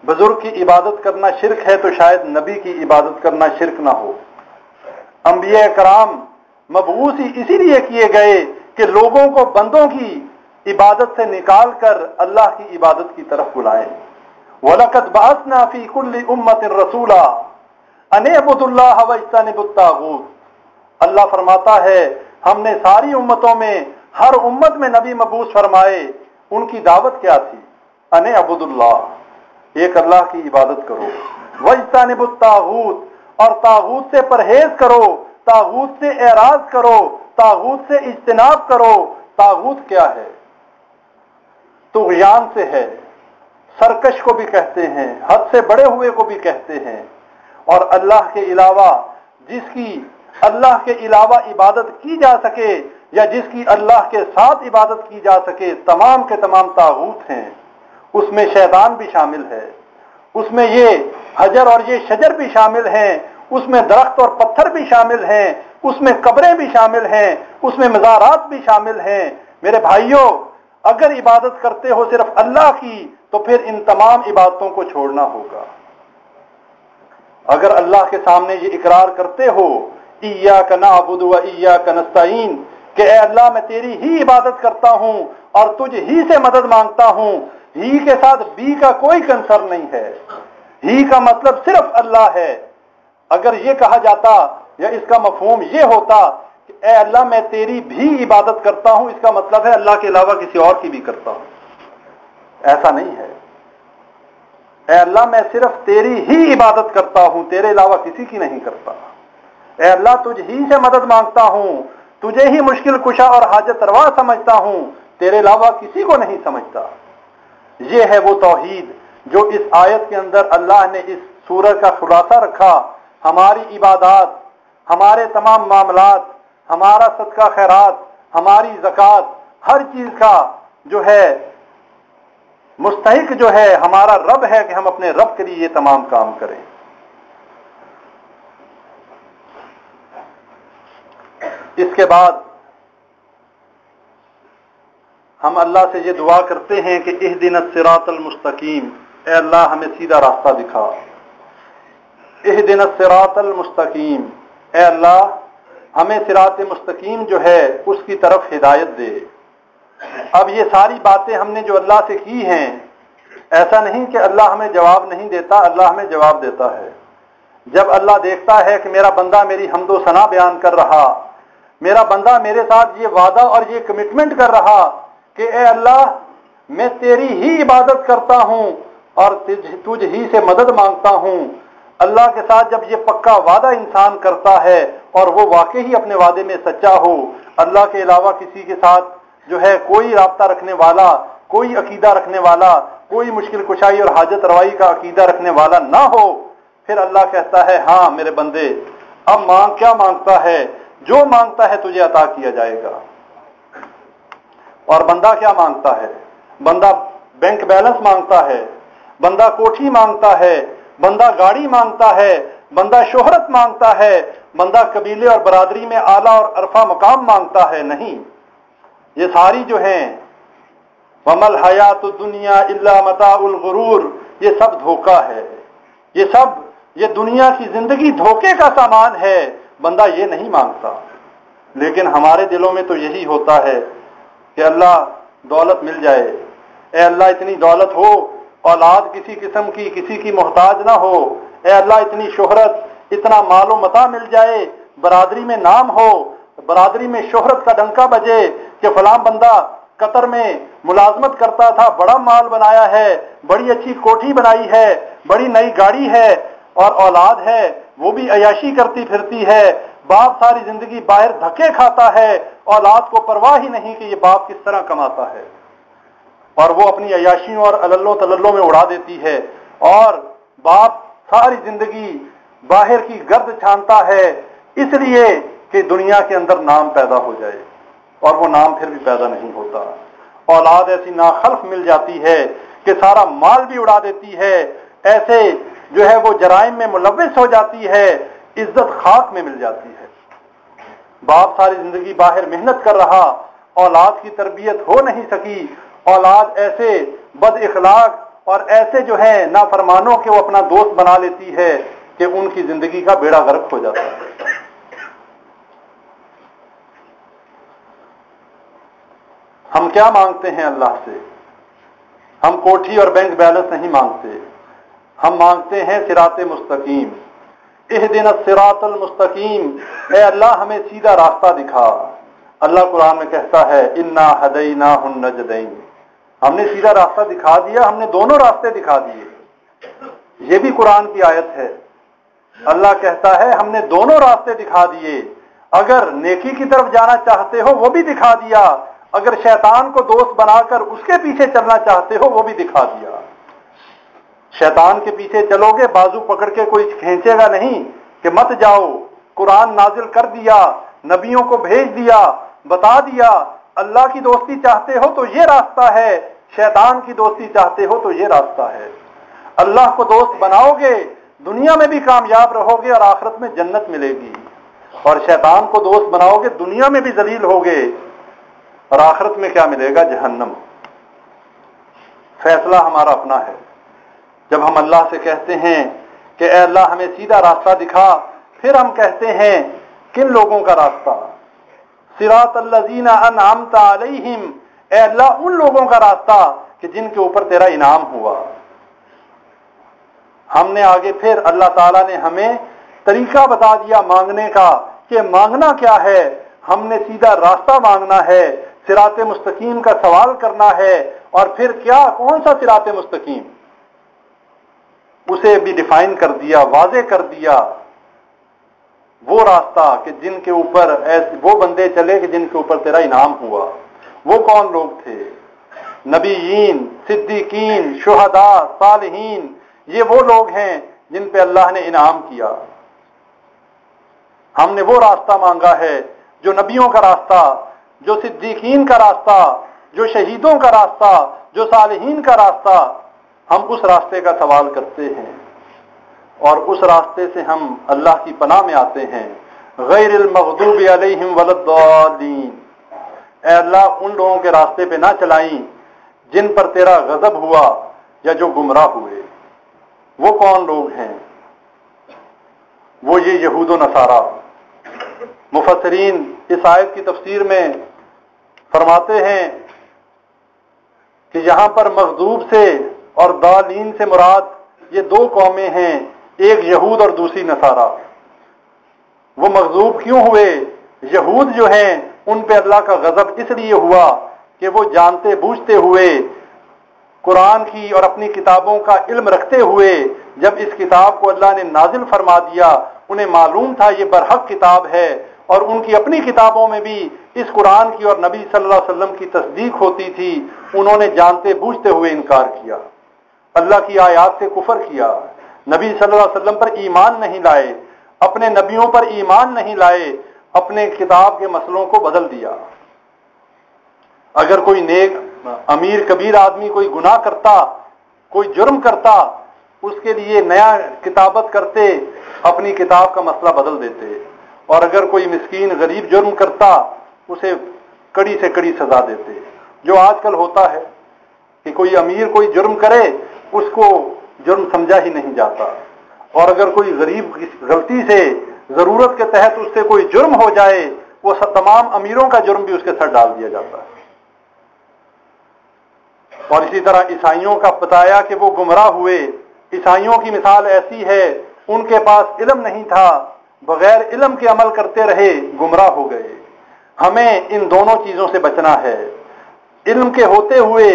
بزرگ کی عبادت کرنا شرک ہے، تو شاید نبی کی عبادت کرنا شرک نہ ہو۔ انبیاء کرام مبعوث ہی اسی لیے کیے گئے کہ لوگوں کو بندوں کی عبادت سے نکال کر اللہ کی عبادت کی طرف بلائیں۔ وَلَقَدْ بَعَثْنَا فِي كُلِّ أُمَّةٍ رَسُولًا أَنِ اعْبُدُوا اللَّهَ وَاجْتَنِبُوا الطَّاغُوتَ۔ اللہ فرماتا ہے ہم نے ساری امتوں میں ہر امت میں نبی مبعوث فرمائے، ان کی دعوت کیا تھی؟ أَنِ اعْبُدُوا اللَّهَ، ایک اللہ کی عبادت کرو، وَاجْتَنِبُوا الطَّاغُوتَ، اور طاغوت سے پرہیز کرو، طاغوت سے اعراض کرو، طاغوت سے اجتناب کرو۔ طاغوت کیا ہے؟ طغیان سے ہے، سرکش کو بھی کہتے ہیں، حد سے بڑے ہوئے کو بھی کہتے ہیں۔ اور اللہ کے علاوہ جس کی اللہ کے علاوہ عبادت کی جا سکے یا جس کی اللہ کے ساتھ عبادت کی جا سکے، تمام کے تمام طاغوت ہیں۔ اس میں شیطان بھی شامل ہے، اس میں یہ حجر اور یہ شجر بھی شامل ہیں، اس میں درخت اور پتھر بھی شامل ہیں، اس میں قبریں بھی شامل ہیں، اس میں مزارات بھی شامل ہیں۔ میرے بھائیوں، اگر عبادت کرتے ہو صرف اللہ کی تو پھر ان تمام عبادتوں کو چھوڑنا ہوگا۔ اگر اللہ کے سامنے یہ اقرار کرتے ہو ایاک نعبد و ایاک نستعین، کہ اے اللہ میں تیری ہی عبادت کرتا ہوں اور تجھ ہی سے مدد مانگتا ہوں، ہی کے ساتھ بی کا کوئی کنسر نہیں ہے، ہی کا مطلب صرف اللہ ہے۔ اگر یہ کہا جاتا یا اس کا مفہوم یہ ہوتا کہ اے اللہ میں تیری بھی عبادت کرتا ہوں، اس کا مطلب ہے اللہ کے علاوہ کسی اور کی بھی کرتا ہوں، ایسا نہیں ہے۔ اے اللہ میں صرف تیری ہی عبادت کرتا ہوں، تیرے علاوہ کسی کی نہیں کرتا۔ اے اللہ تجھ ہی سے مدد مانگتا ہوں، تجھے ہی مشکل کشا اور حاجت روا سمجھتا ہوں، تیرے علاوہ کسی کو نہیں سمجھتا۔ یہ ہے وہ توحید جو اس آیت کے اندر اللہ نے اس سورہ کا خلاصہ رکھا۔ ہماری عبادات، ہمارے تمام معاملات، ہمارا صدقہ خیرات، ہماری زکوٰۃ، ہر چیز کا جو ہے مستحق جو ہے ہمارا رب ہے کہ ہم اپنے رب کے لیے یہ تمام کام کریں۔ اس کے بعد ہم اللہ سے یہ دعا کرتے ہیں کہ اہدنا الصراط المستقیم، اے اللہ ہمیں سیدھا راستہ دکھا۔ اہدنا الصراط المستقیم، اے اللہ ہمیں صراط مستقیم جو ہے اس کی طرف ہدایت دے۔ اب یہ ساری باتیں ہم نے جو اللہ سے کی ہیں، ایسا نہیں کہ اللہ ہمیں جواب نہیں دیتا، اللہ ہمیں جواب دیتا ہے۔ جب اللہ دیکھتا ہے کہ میرا بندہ میری حمد و ثنا بیان کر رہا، میرا بندہ میرے ساتھ یہ وعدہ اور یہ کمٹمنٹ کر رہا کہ اے اللہ میں تیری ہی عبادت کرتا ہوں اور تجھ ہی سے مدد مانگتا ہوں، اللہ کے ساتھ جب یہ پکا وعدہ انسان کرتا ہے اور وہ واقعی اپنے وعدے میں سچا ہو، اللہ کے علاوہ کسی کے ساتھ جو ہے کوئی رابطہ رکھنے والا، کوئی عقیدہ رکھنے والا، کوئی مشکل کشائی اور حاجت روائی کا عقیدہ رکھنے والا نہ ہو، پھر اللہ کہتا ہے ہاں میرے بندے اب مانگ، کیا مانگتا ہے؟ جو مانگتا ہے تجھے عطا کیا جائے گا۔ اور بندہ کیا مانگتا ہے؟ بندہ بینک بیلنس مانگتا ہے، بندہ کوٹھی مانگتا ہے، بندہ گاڑی مانگتا ہے، بندہ شہرت مانگتا ہے، بندہ قبیلے اور برادری میں اعلیٰ اور عرفہ مقام مانگتا ہے، نہیں۔ یہ ساری جو ہیں وَمَا الْحَيَاةُ الدُّنْيَا إِلَّا مَتَاعُ الْغُرُورِ، یہ سب دھوکہ ہے، یہ دنیا کی زندگی دھوکے کا سامان ہے، بندہ یہ نہیں مانگتا۔ لیکن ہمارے دلوں میں تو یہی ہوتا ہے کہ اللہ دولت مل جائے، اے اللہ اتنی دولت ہو، اولاد کسی قسم کی کسی کی محتاج نہ ہو، اے اللہ اتنی شہرت، اتنا مال و متاع مل جائے، برادری میں نام ہو، برادری میں شہرت کا ڈنکا بجے کہ فلاں بندہ قطر میں ملازمت کرتا تھا، بڑا مال بنایا ہے، بڑی اچھی کوٹھی بنائی ہے، بڑی نئی گاڑی ہے، اور اولاد ہے وہ بھی عیاشی کرتی پھرتی ہے، باپ ساری زندگی باہر دھکے کھاتا ہے، اولاد کو پرواہ ہی نہیں کہ یہ باپ کس طرح کماتا ہے، اور وہ اپنی عیاشیوں اور عللوں تللوں میں اڑا دیتی ہے، اور باپ ساری زندگی باہر کی گرد چھانتا ہے اس لیے کہ دنیا کے اندر نام پیدا ہو جائے، اور وہ نام پھر بھی پیدا نہیں ہوتا۔ اولاد ایسی ناخلف مل جاتی ہے کہ سارا مال بھی اڑا دیتی ہے، ایسے جو ہے وہ جرائم میں ملوث ہو جاتی ہے، عزت خاک میں مل جاتی ہے۔ باپ ساری زندگی باہر محنت کر رہا، اولاد کی تربیت ہو نہیں سکی، اولاد ایسے بد اخلاق اور ایسے جو ہیں نافرمانوں کے وہ اپنا دوست بنا لیتی ہے کہ ان کی زندگی کا بیڑا غرق ہو جاتا ہے۔ ہم کیا مانگتے ہیں اللہ سے؟ ہم کوٹھی اور بینک بیلنس نہیں مانگتے، ہم مانگتے ہیں صراط مستقیم۔ اہدنا الصراط المستقیم، اے اللہ ہمیں سیدھا راستہ دکھا۔ اللہ قرآن میں کہتا ہے انا ہدیناہ النجدین، ہم نے سیدھا راستہ دکھا دیا، ہم نے دونوں راستے دکھا دیے۔ یہ بھی قرآن کی آیت ہے، اللہ کہتا ہے ہم نے دونوں راستے دکھا دیے، اگر نیکی کی طرف جانا چاہتے ہو وہ بھی دکھا دیا، اگر شیطان کو دوست بنا کر اس کے پیچھے چلنا چاہتے ہو وہ بھی دکھا دیا۔ شیطان کے پیچھے چلو گے بازو پکڑ کے کوئی کھینچے گا نہیں کہ مت جاؤ، قرآن نازل کر دیا، نبیوں کو بھیج دیا، بتا دیا اللہ کی دوستی چاہتے ہو تو یہ راستہ ہے، شیطان کی دوستی چاہتے ہو تو یہ راستہ ہے۔ اللہ کو دوست بناؤ گے دنیا میں بھی کامیاب رہو گے اور آخرت میں جنت ملے گی، اور شیطان کو دوست بناؤ گے دنیا میں بھی ذلیل ہوگے اور آخرت میں کیا ملے گا؟ جہنم۔ فیصلہ ہمارا اپنا ہے۔ جب ہم اللہ سے کہتے ہیں کہ اے اللہ ہمیں سیدھا راستہ دکھا، پھر ہم کہتے ہیں کن لوگوں کا راستہ؟ صراط الذین انعمت علیہم، اے اللہ ان لوگوں کا راستہ کہ جن کے اوپر تیرا انعام ہوا۔ ہم نے آگے پھر اللہ تعالیٰ نے ہمیں طریقہ بتا دیا مانگنے کا کہ مانگنا کیا ہے، ہم نے سیدھا راستہ مانگنا ہے، صراط مستقیم کا سوال کرنا ہے، اور پھر کیا کون سا صراط مستقیم اسے بھی ڈیفائن کر دیا، واضح کر دیا۔ وہ راستہ کہ جن کے اوپر وہ بندے چلے کہ جن کے اوپر تیرا انعام ہوا۔ وہ کون لوگ تھے؟ نبیین، صدیقین، شہداء، صالحین، یہ وہ لوگ ہیں جن پہ اللہ نے انعام کیا۔ ہم نے وہ راستہ مانگا ہے جو نبیوں کا راستہ، جو صدیقین کا راستہ، جو شہیدوں کا راستہ، جو صالحین کا راستہ، ہم اس راستے کا سوال کرتے ہیں، اور اس راستے سے ہم اللہ کی پناہ میں آتے ہیں۔ غیر المغضوب علیہم ولا الضالین، اے اللہ ان لوگوں کے راستے پہ نہ چلائیں جن پر تیرا غضب ہوا یا جو گمراہ ہوئے۔ وہ کون لوگ ہیں؟ وہ یہ یہود و نصارہ۔ مفسرین اس آیت کی تفسیر میں فرماتے ہیں کہ یہاں پر مغضوب سے اور ضالین سے مراد یہ دو قومیں ہیں، ایک یہود اور دوسری نصارہ۔ وہ مغضوب کیوں ہوئے؟ یہود جو ہیں ان پہ اللہ کا غضب اس لیے ہوا کہ وہ جانتے بوجھتے ہوئے قرآن کی اور اپنی کتابوں کا علم رکھتے ہوئے جب اس کتاب کو اللہ نے نازل فرما دیا، انہیں معلوم تھا یہ برحق کتاب ہے، اور ان کی اپنی کتابوں میں بھی اس قرآن کی اور نبی صلی اللہ علیہ وسلم کی تصدیق ہوتی تھی، انہوں نے جانتے بوجھتے ہوئے انکار کیا، اللہ کی آیات سے کفر کیا، نبی صلی اللہ علیہ وسلم پر ایمان نہیں لائے، اپنے نبیوں پر ایمان نہیں لائے، اپنے کتاب کے مسئلوں کو بدل دیا۔ اگر کوئی نیک امیر کبیر آدمی کوئی گناہ کرتا، کوئی جرم کرتا، اس کے لیے نیا کتابت کرتے، اپنی کتاب کا مسئلہ بدل دیتے، اور اگر کوئی مسکین غریب جرم کرتا اسے کڑی سے کڑی سزا دیتے۔ جو آج کل ہوتا ہے کہ کوئی امیر کوئی جرم کرے اس کو جرم سمجھا ہی نہیں جاتا، اور اگر کوئی غریب غلطی سے ضرورت کے تحت اس سے کوئی جرم ہو جائے وہ تمام امیروں کا جرم بھی اس کے سر ڈال دیا جاتا ہے۔ اور اسی طرح عیسائیوں کا بتایا کہ وہ گمراہ ہوئے۔ عیسائیوں کی مثال ایسی ہے، ان کے پاس علم نہیں تھا، بغیر علم کے عمل کرتے رہے، گمراہ ہو گئے۔ ہمیں ان دونوں چیزوں سے بچنا ہے، علم کے ہوتے ہوئے،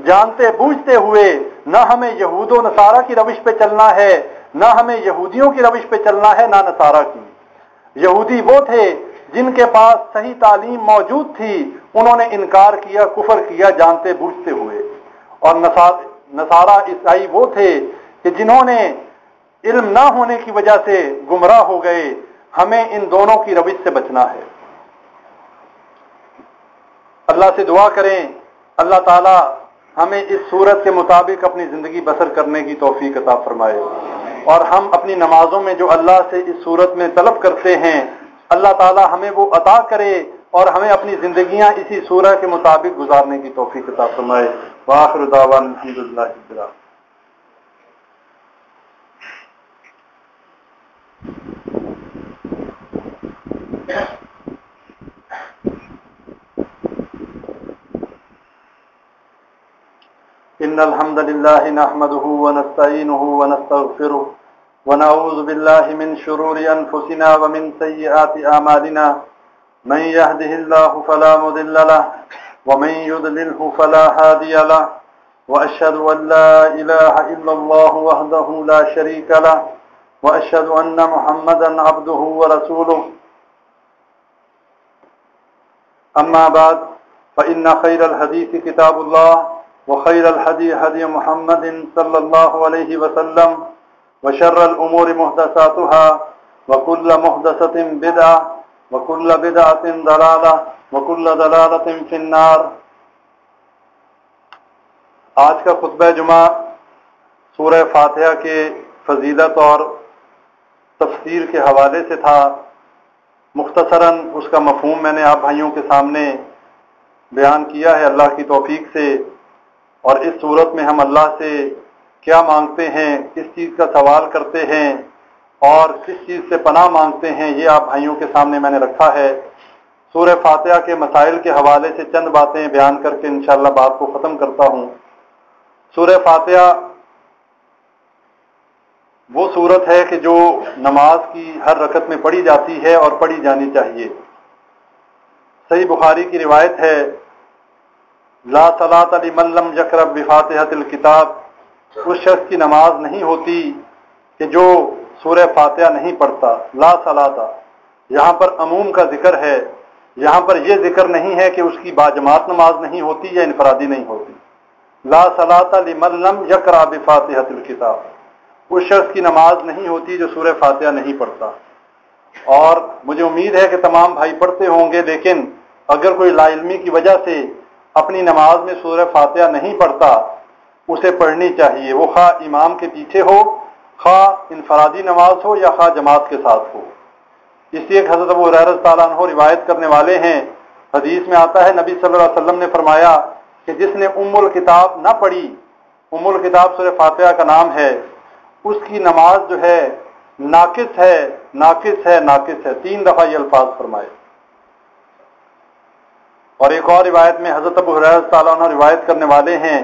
جانتے بوجھتے ہوئے نہ ہمیں یہود و نصارہ کی روش پہ چلنا ہے، نہ ہمیں یہودیوں کی روش پہ چلنا ہے، نہ نصارہ کی۔ یہودی وہ تھے جن کے پاس صحیح تعلیم موجود تھی، انہوں نے انکار کیا، کفر کیا جانتے بوجھتے ہوئے، اور نصارہ عیسائی وہ تھے کہ جنہوں نے علم نہ ہونے کی وجہ سے گمراہ ہو گئے۔ ہمیں ان دونوں کی روش سے بچنا ہے۔ اللہ سے دعا کریں اللہ تعالی ہمیں اس صورت کے مطابق اپنی زندگی بسر کرنے کی توفیق عطا فرمائے، اور ہم اپنی نمازوں میں جو اللہ سے اس صورت میں طلب کرتے ہیں اللہ تعالی ہمیں وہ عطا کرے، اور ہمیں اپنی زندگیاں اسی سورہ کے مطابق گزارنے کی توفیق عطا فرمائے۔ وآخر دعوانا الحمدللہ رب العالمین۔ إن الحمد لله نحمده ونستعينه ونستغفره ونعوذ بالله من شرور أنفسنا ومن سيئات أعمالنا، من يهده الله فلا مضل له ومن يضلله فلا هادي له، وأشهد أن لا إله إلا الله وحده لا شريك له، وأشهد أن محمدا عبده ورسوله. أما بعد فإن خير الحديث كتاب الله، وخير الهدي هدي محمد صلى الله عليه وسلم، وشر الأمور محدثاتها، وكل محدثة بدعة، وكل بدعة ضلالة، وكل ضلالة في النار. آج کا خطبہ جمعہ سورہ فاتحہ کے فضیلت اور تفسیر کے حوالے سے تھا۔ مختصراً اس کا مفہوم میں نے آپ بھائیوں کے سامنے بیان کیا ہے اللہ کی توفیق سے، اور اس صورت میں ہم اللہ سے کیا مانگتے ہیں، کس چیز کا سوال کرتے ہیں اور کس چیز سے پناہ مانگتے ہیں، یہ آپ بھائیوں کے سامنے میں نے رکھا ہے۔ سورہ فاتحہ کے مسائل کے حوالے سے چند باتیں بیان کر کے انشاءاللہ بات کو ختم کرتا ہوں۔ سورہ فاتحہ وہ صورت ہے کہ جو نماز کی ہر رکعت میں پڑھی جاتی ہے اور پڑھی جانی چاہیے۔ صحیح بخاری کی روایت ہے، لا صلاۃ لمن لم یقرأ بفاتحۃ الکتاب، اس شخص کی نماز نہیں ہوتی کہ جو سورہ فاتحہ نہیں پڑھتا۔ لا صلاۃ یہاں پر عموم کا ذکر ہے، یہاں پر یہ ذکر نہیں ہے کہ اس کی باجماعت نماز نہیں ہوتی یا انفرادی نہیں ہوتی۔ لا صلاۃ لمن لم یقرأ بفاتحۃ الکتاب، اس شخص کی نماز نہیں ہوتی جو سورہ فاتحہ نہیں پڑھتا۔ اور مجھے امید ہے کہ تمام بھائی پڑھتے ہوں گے، لیکن اگر کوئی لا علمی کی وجہ سے اپنی نماز میں سورہ فاتحہ نہیں پڑھتا، اسے پڑھنی چاہیے، وہ خواہ امام کے پیچھے ہو، خواہ انفرادی نماز ہو یا خواہ جماعت کے ساتھ ہو۔ اس لیے کہ حضرت ابو ہریرہ تعالیٰ عنہ روایت کرنے والے ہیں، حدیث میں آتا ہے نبی صلی اللہ علیہ وسلم نے فرمایا کہ جس نے ام الکتاب نہ پڑھی، ام الکتاب سورہ فاتحہ کا نام ہے، اس کی نماز جو ہے ناقص ہے، ناقص ہے، ناقص ہے، 3 دفعہ یہ الفاظ فرمائے۔ اور ایک اور روایت میں حضرت ابو ہریرہ تعالیٰ عنہ روایت کرنے والے ہیں،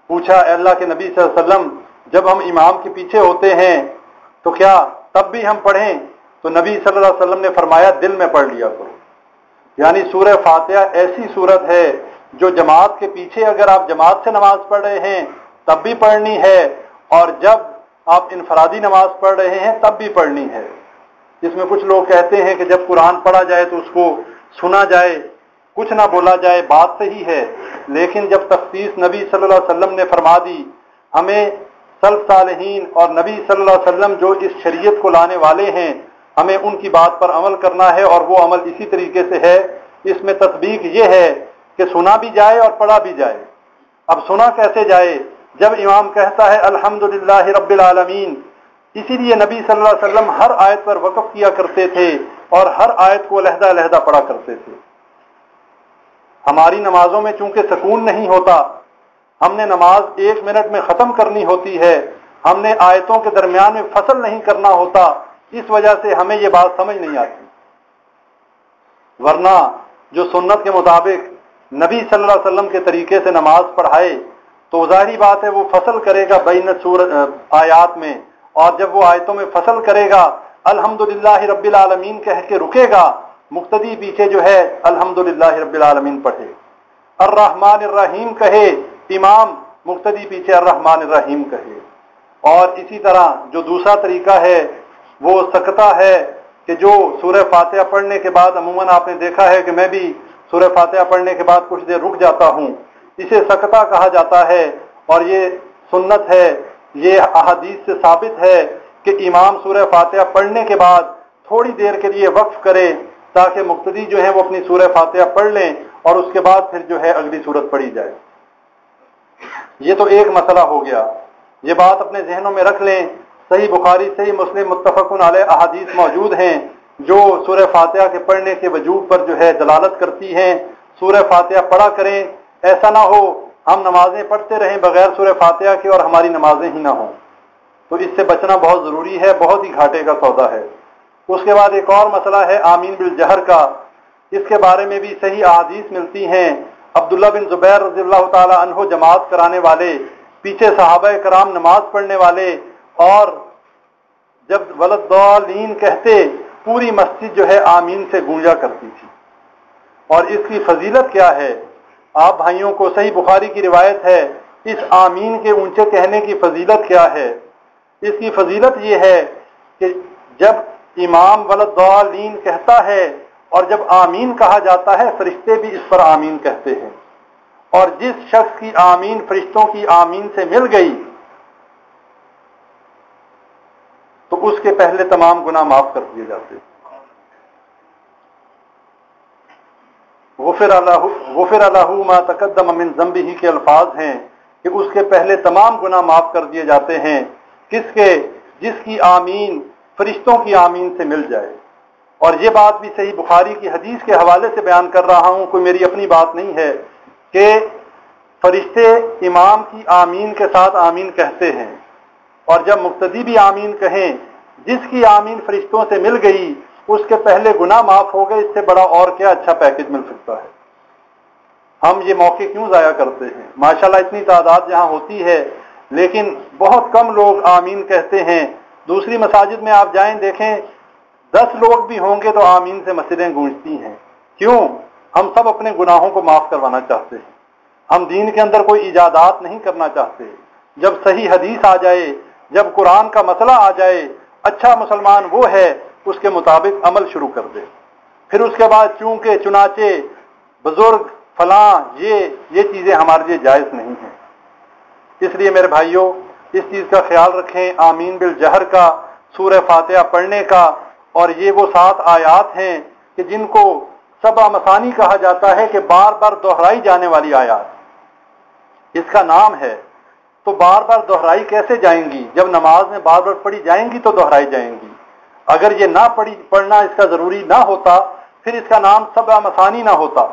پوچھا اے اللہ کے نبی صلی اللہ علیہ وسلم، جب ہم امام کے پیچھے ہوتے ہیں تو کیا تب بھی ہم پڑھیں؟ تو نبی صلی اللہ علیہ وسلم نے فرمایا دل میں پڑھ لیا کرو۔ یعنی سورہ فاتحہ ایسی صورت ہے جو جماعت کے پیچھے اگر آپ جماعت سے نماز پڑھ رہے ہیں تب بھی پڑھنی ہے، اور جب آپ انفرادی نماز پڑھ رہے ہیں تب بھی پڑھنی ہے۔ جس میں کچھ لوگ کہتے ہیں کہ جب قرآن پڑھا جائے تو اس کو سنا جائے، کچھ نہ بولا جائے، بات صحیح ہے، لیکن جب تخصیص نبی صلی اللہ علیہ وسلم نے فرما دی، ہمیں سلف صالحین اور نبی صلی اللہ علیہ وسلم جو اس شریعت کو لانے والے ہیں، ہمیں ان کی بات پر عمل کرنا ہے، اور وہ عمل اسی طریقے سے ہے۔ اس میں تطبیق یہ ہے کہ سنا بھی جائے اور پڑھا بھی جائے۔ اب سنا کیسے جائے؟ جب امام کہتا ہے الحمدللہ رب العالمین، اسی لیے نبی صلی اللہ علیہ وسلم ہر آیت پر وقف کیا کرتے تھے اور ہر آیت کو علیحدہ علیحدہ پڑھا کرتے تھے۔ ہماری نمازوں میں چونکہ سکون نہیں ہوتا، ہم نے نماز 1 منٹ میں ختم کرنی ہوتی ہے، ہم نے آیتوں کے درمیان میں فصل نہیں کرنا ہوتا، اس وجہ سے ہمیں یہ بات سمجھ نہیں آتی۔ ورنہ جو سنت کے مطابق نبی صلی اللہ علیہ وسلم کے طریقے سے نماز پڑھائے تو ظاہری بات ہے وہ فصل کرے گا بین آیات میں، اور جب وہ آیتوں میں فصل کرے گا الحمدللہ رب العالمین کہہ کے رکے گا، مقتدی پیچھے جو ہے الحمدللہ رب العالمین پڑھے، الرحمن الرحیم کہے امام، مقتدی پیچھے الرحمن الرحیم کہے۔ اور اسی طرح جو دوسرا طریقہ ہے وہ سکتہ ہے، کہ جو سورہ فاتحہ پڑھنے کے بعد عموماً آپ نے دیکھا ہے کہ میں بھی سورہ فاتحہ پڑھنے کے بعد کچھ دیر رک جاتا ہوں، اسے سکتہ کہا جاتا ہے، اور یہ سنت ہے، یہ احادیث سے ثابت ہے کہ امام سورہ فاتحہ پڑھنے کے بعد تھوڑی دیر کے لیے وقف کرے تاکہ مقتدی جو ہیں وہ اپنی سورہ فاتحہ پڑھ لیں اور اس کے بعد پھر جو ہے اگلی سورت پڑھی جائے۔ یہ تو ایک مسئلہ ہو گیا، یہ بات اپنے ذہنوں میں رکھ لیں۔ صحیح بخاری صحیح مسلم متفقن علیہ احادیث موجود ہیں جو سورہ فاتحہ کے پڑھنے کے وجوب پر جو ہے دلالت کرتی ہیں۔ سورہ فاتحہ پڑھا کریں، ایسا نہ ہو ہم نمازیں پڑھتے رہیں بغیر سورہ فاتحہ کے اور ہماری نمازیں ہی نہ ہوں، تو اس سے بچنا بہت ضروری ہے، بہت ہی گھاٹے کا سودا ہے۔ اس کے بعد ایک اور مسئلہ ہے آمین بالجہر کا، اس کے بارے میں بھی صحیح احادیث ملتی ہیں۔ عبداللہ بن زبیر رضی اللہ تعالی عنہ جماعت کرانے والے، پیچھے صحابہ کرام نماز پڑھنے والے، اور جب ولدالین کہتے پوری مسجد جو ہے آمین سے گونجا کرتی تھی۔ اور اس کی فضیلت کیا ہے؟ آپ بھائیوں کو صحیح بخاری کی روایت ہے، اس آمین کے اونچے کہنے کی فضیلت کیا ہے؟ اس کی فضیلت یہ ہے کہ جب امام ولدالین کہتا ہے اور جب آمین کہا جاتا ہے، فرشتے بھی اس پر آمین کہتے ہیں، اور جس شخص کی آمین فرشتوں کی آمین سے مل گئی تو اس کے پہلے تمام گناہ معاف کر دیے جاتے ہیں۔ غفر لہ ما تقدم من ذنبہ کے الفاظ ہیں کہ اس کے پہلے تمام گناہ معاف کر دیے جاتے ہیں، کس کے؟ جس کی آمین فرشتوں کی آمین سے مل جائے۔ اور یہ بات بھی صحیح بخاری کی حدیث کے حوالے سے بیان کر رہا ہوں، کوئی میری اپنی بات نہیں ہے، کہ فرشتے امام کی آمین کے ساتھ آمین کہتے ہیں، اور جب مقتدی بھی آمین کہیں، جس کی آمین فرشتوں سے مل گئی اس کے پہلے گناہ معاف ہو گئے، اس سے بڑا اور کیا اچھا پیکج مل سکتا ہے؟ ہم یہ موقع کیوں ضائع کرتے ہیں؟ ماشاءاللہ اتنی تعداد جہاں ہوتی ہے لیکن بہت کم لوگ آمین کہتے ہیں۔ دوسری مساجد میں آپ جائیں دیکھیں، 10 لوگ بھی ہوں گے تو آمین سے مسجدیں گونجتی ہیں۔ کیوں؟ ہم سب اپنے گناہوں کو معاف کروانا چاہتے ہیں، ہم دین کے اندر کوئی ایجادات نہیں کرنا چاہتے۔ جب صحیح حدیث آ جائے، جب قرآن کا مسئلہ آ جائے، اچھا مسلمان وہ ہے اس کے مطابق عمل شروع کر دے۔ پھر اس کے بعد چونکہ چنانچہ بزرگ فلاں یہ چیزیں ہمارے لیے جائز نہیں ہیں۔ اس لیے میرے بھائیوں اس چیز کا خیال رکھیں، آمین بالجہر کا، سورہ فاتحہ پڑھنے کا، اور یہ وہ 7 آیات ہیں کہ جن کو سبع مثانی کہا جاتا ہے کہ بار بار دہرائی جانے والی آیات، اس کا نام ہے۔ تو بار بار دہرائی کیسے جائیں گی؟ جب نماز میں بار بار پڑھی جائیں گی تو دہرائی جائیں گی۔ اگر یہ نہ پڑھنا اس کا ضروری نہ ہوتا پھر اس کا نام سبع مثانی نہ ہوتا۔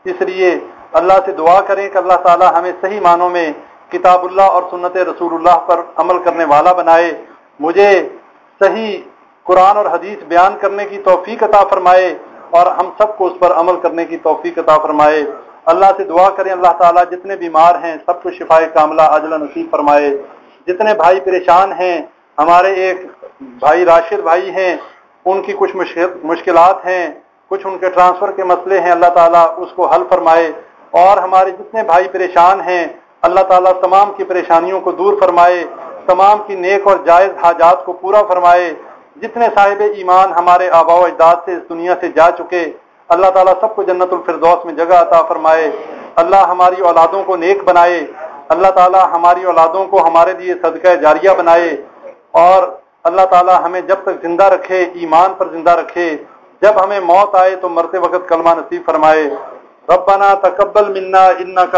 اس لیے اللہ سے دعا کریں کہ اللہ تعالی ہمیں صحیح معنوں میں کتاب اللہ اور سنت رسول اللہ پر عمل کرنے والا بنائے، مجھے صحیح قرآن اور حدیث بیان کرنے کی توفیق عطا فرمائے، اور ہم سب کو اس پر عمل کرنے کی توفیق عطا فرمائے۔ اللہ سے دعا کریں اللہ تعالیٰ جتنے بیمار ہیں سب کو شفائے کاملہ عاجلہ نصیب فرمائے، جتنے بھائی پریشان ہیں، ہمارے ایک بھائی راشد بھائی ہیں ان کی کچھ مشکلات ہیں، کچھ ان کے ٹرانسفر کے مسئلے ہیں، اللہ تعالیٰ اس کو حل فرمائے، اور ہمارے جتنے بھائی پریشان ہیں اللہ تعالیٰ تمام کی پریشانیوں کو دور فرمائے، تمام کی نیک اور جائز حاجات کو پورا فرمائے۔ جتنے صاحب ایمان ہمارے آباء و اجداد سے اس دنیا سے جا چکے اللہ تعالیٰ سب کو جنت الفردوس میں جگہ عطا فرمائے۔ اللہ ہماری اولادوں کو نیک بنائے، اللہ تعالیٰ ہماری اولادوں کو ہمارے لیے صدقہ جاریہ بنائے، اور اللہ تعالیٰ ہمیں جب تک زندہ رکھے ایمان پر زندہ رکھے، جب ہمیں موت آئے تو مرتے وقت کلمہ نصیب فرمائے۔ ربنا تقبل منا انک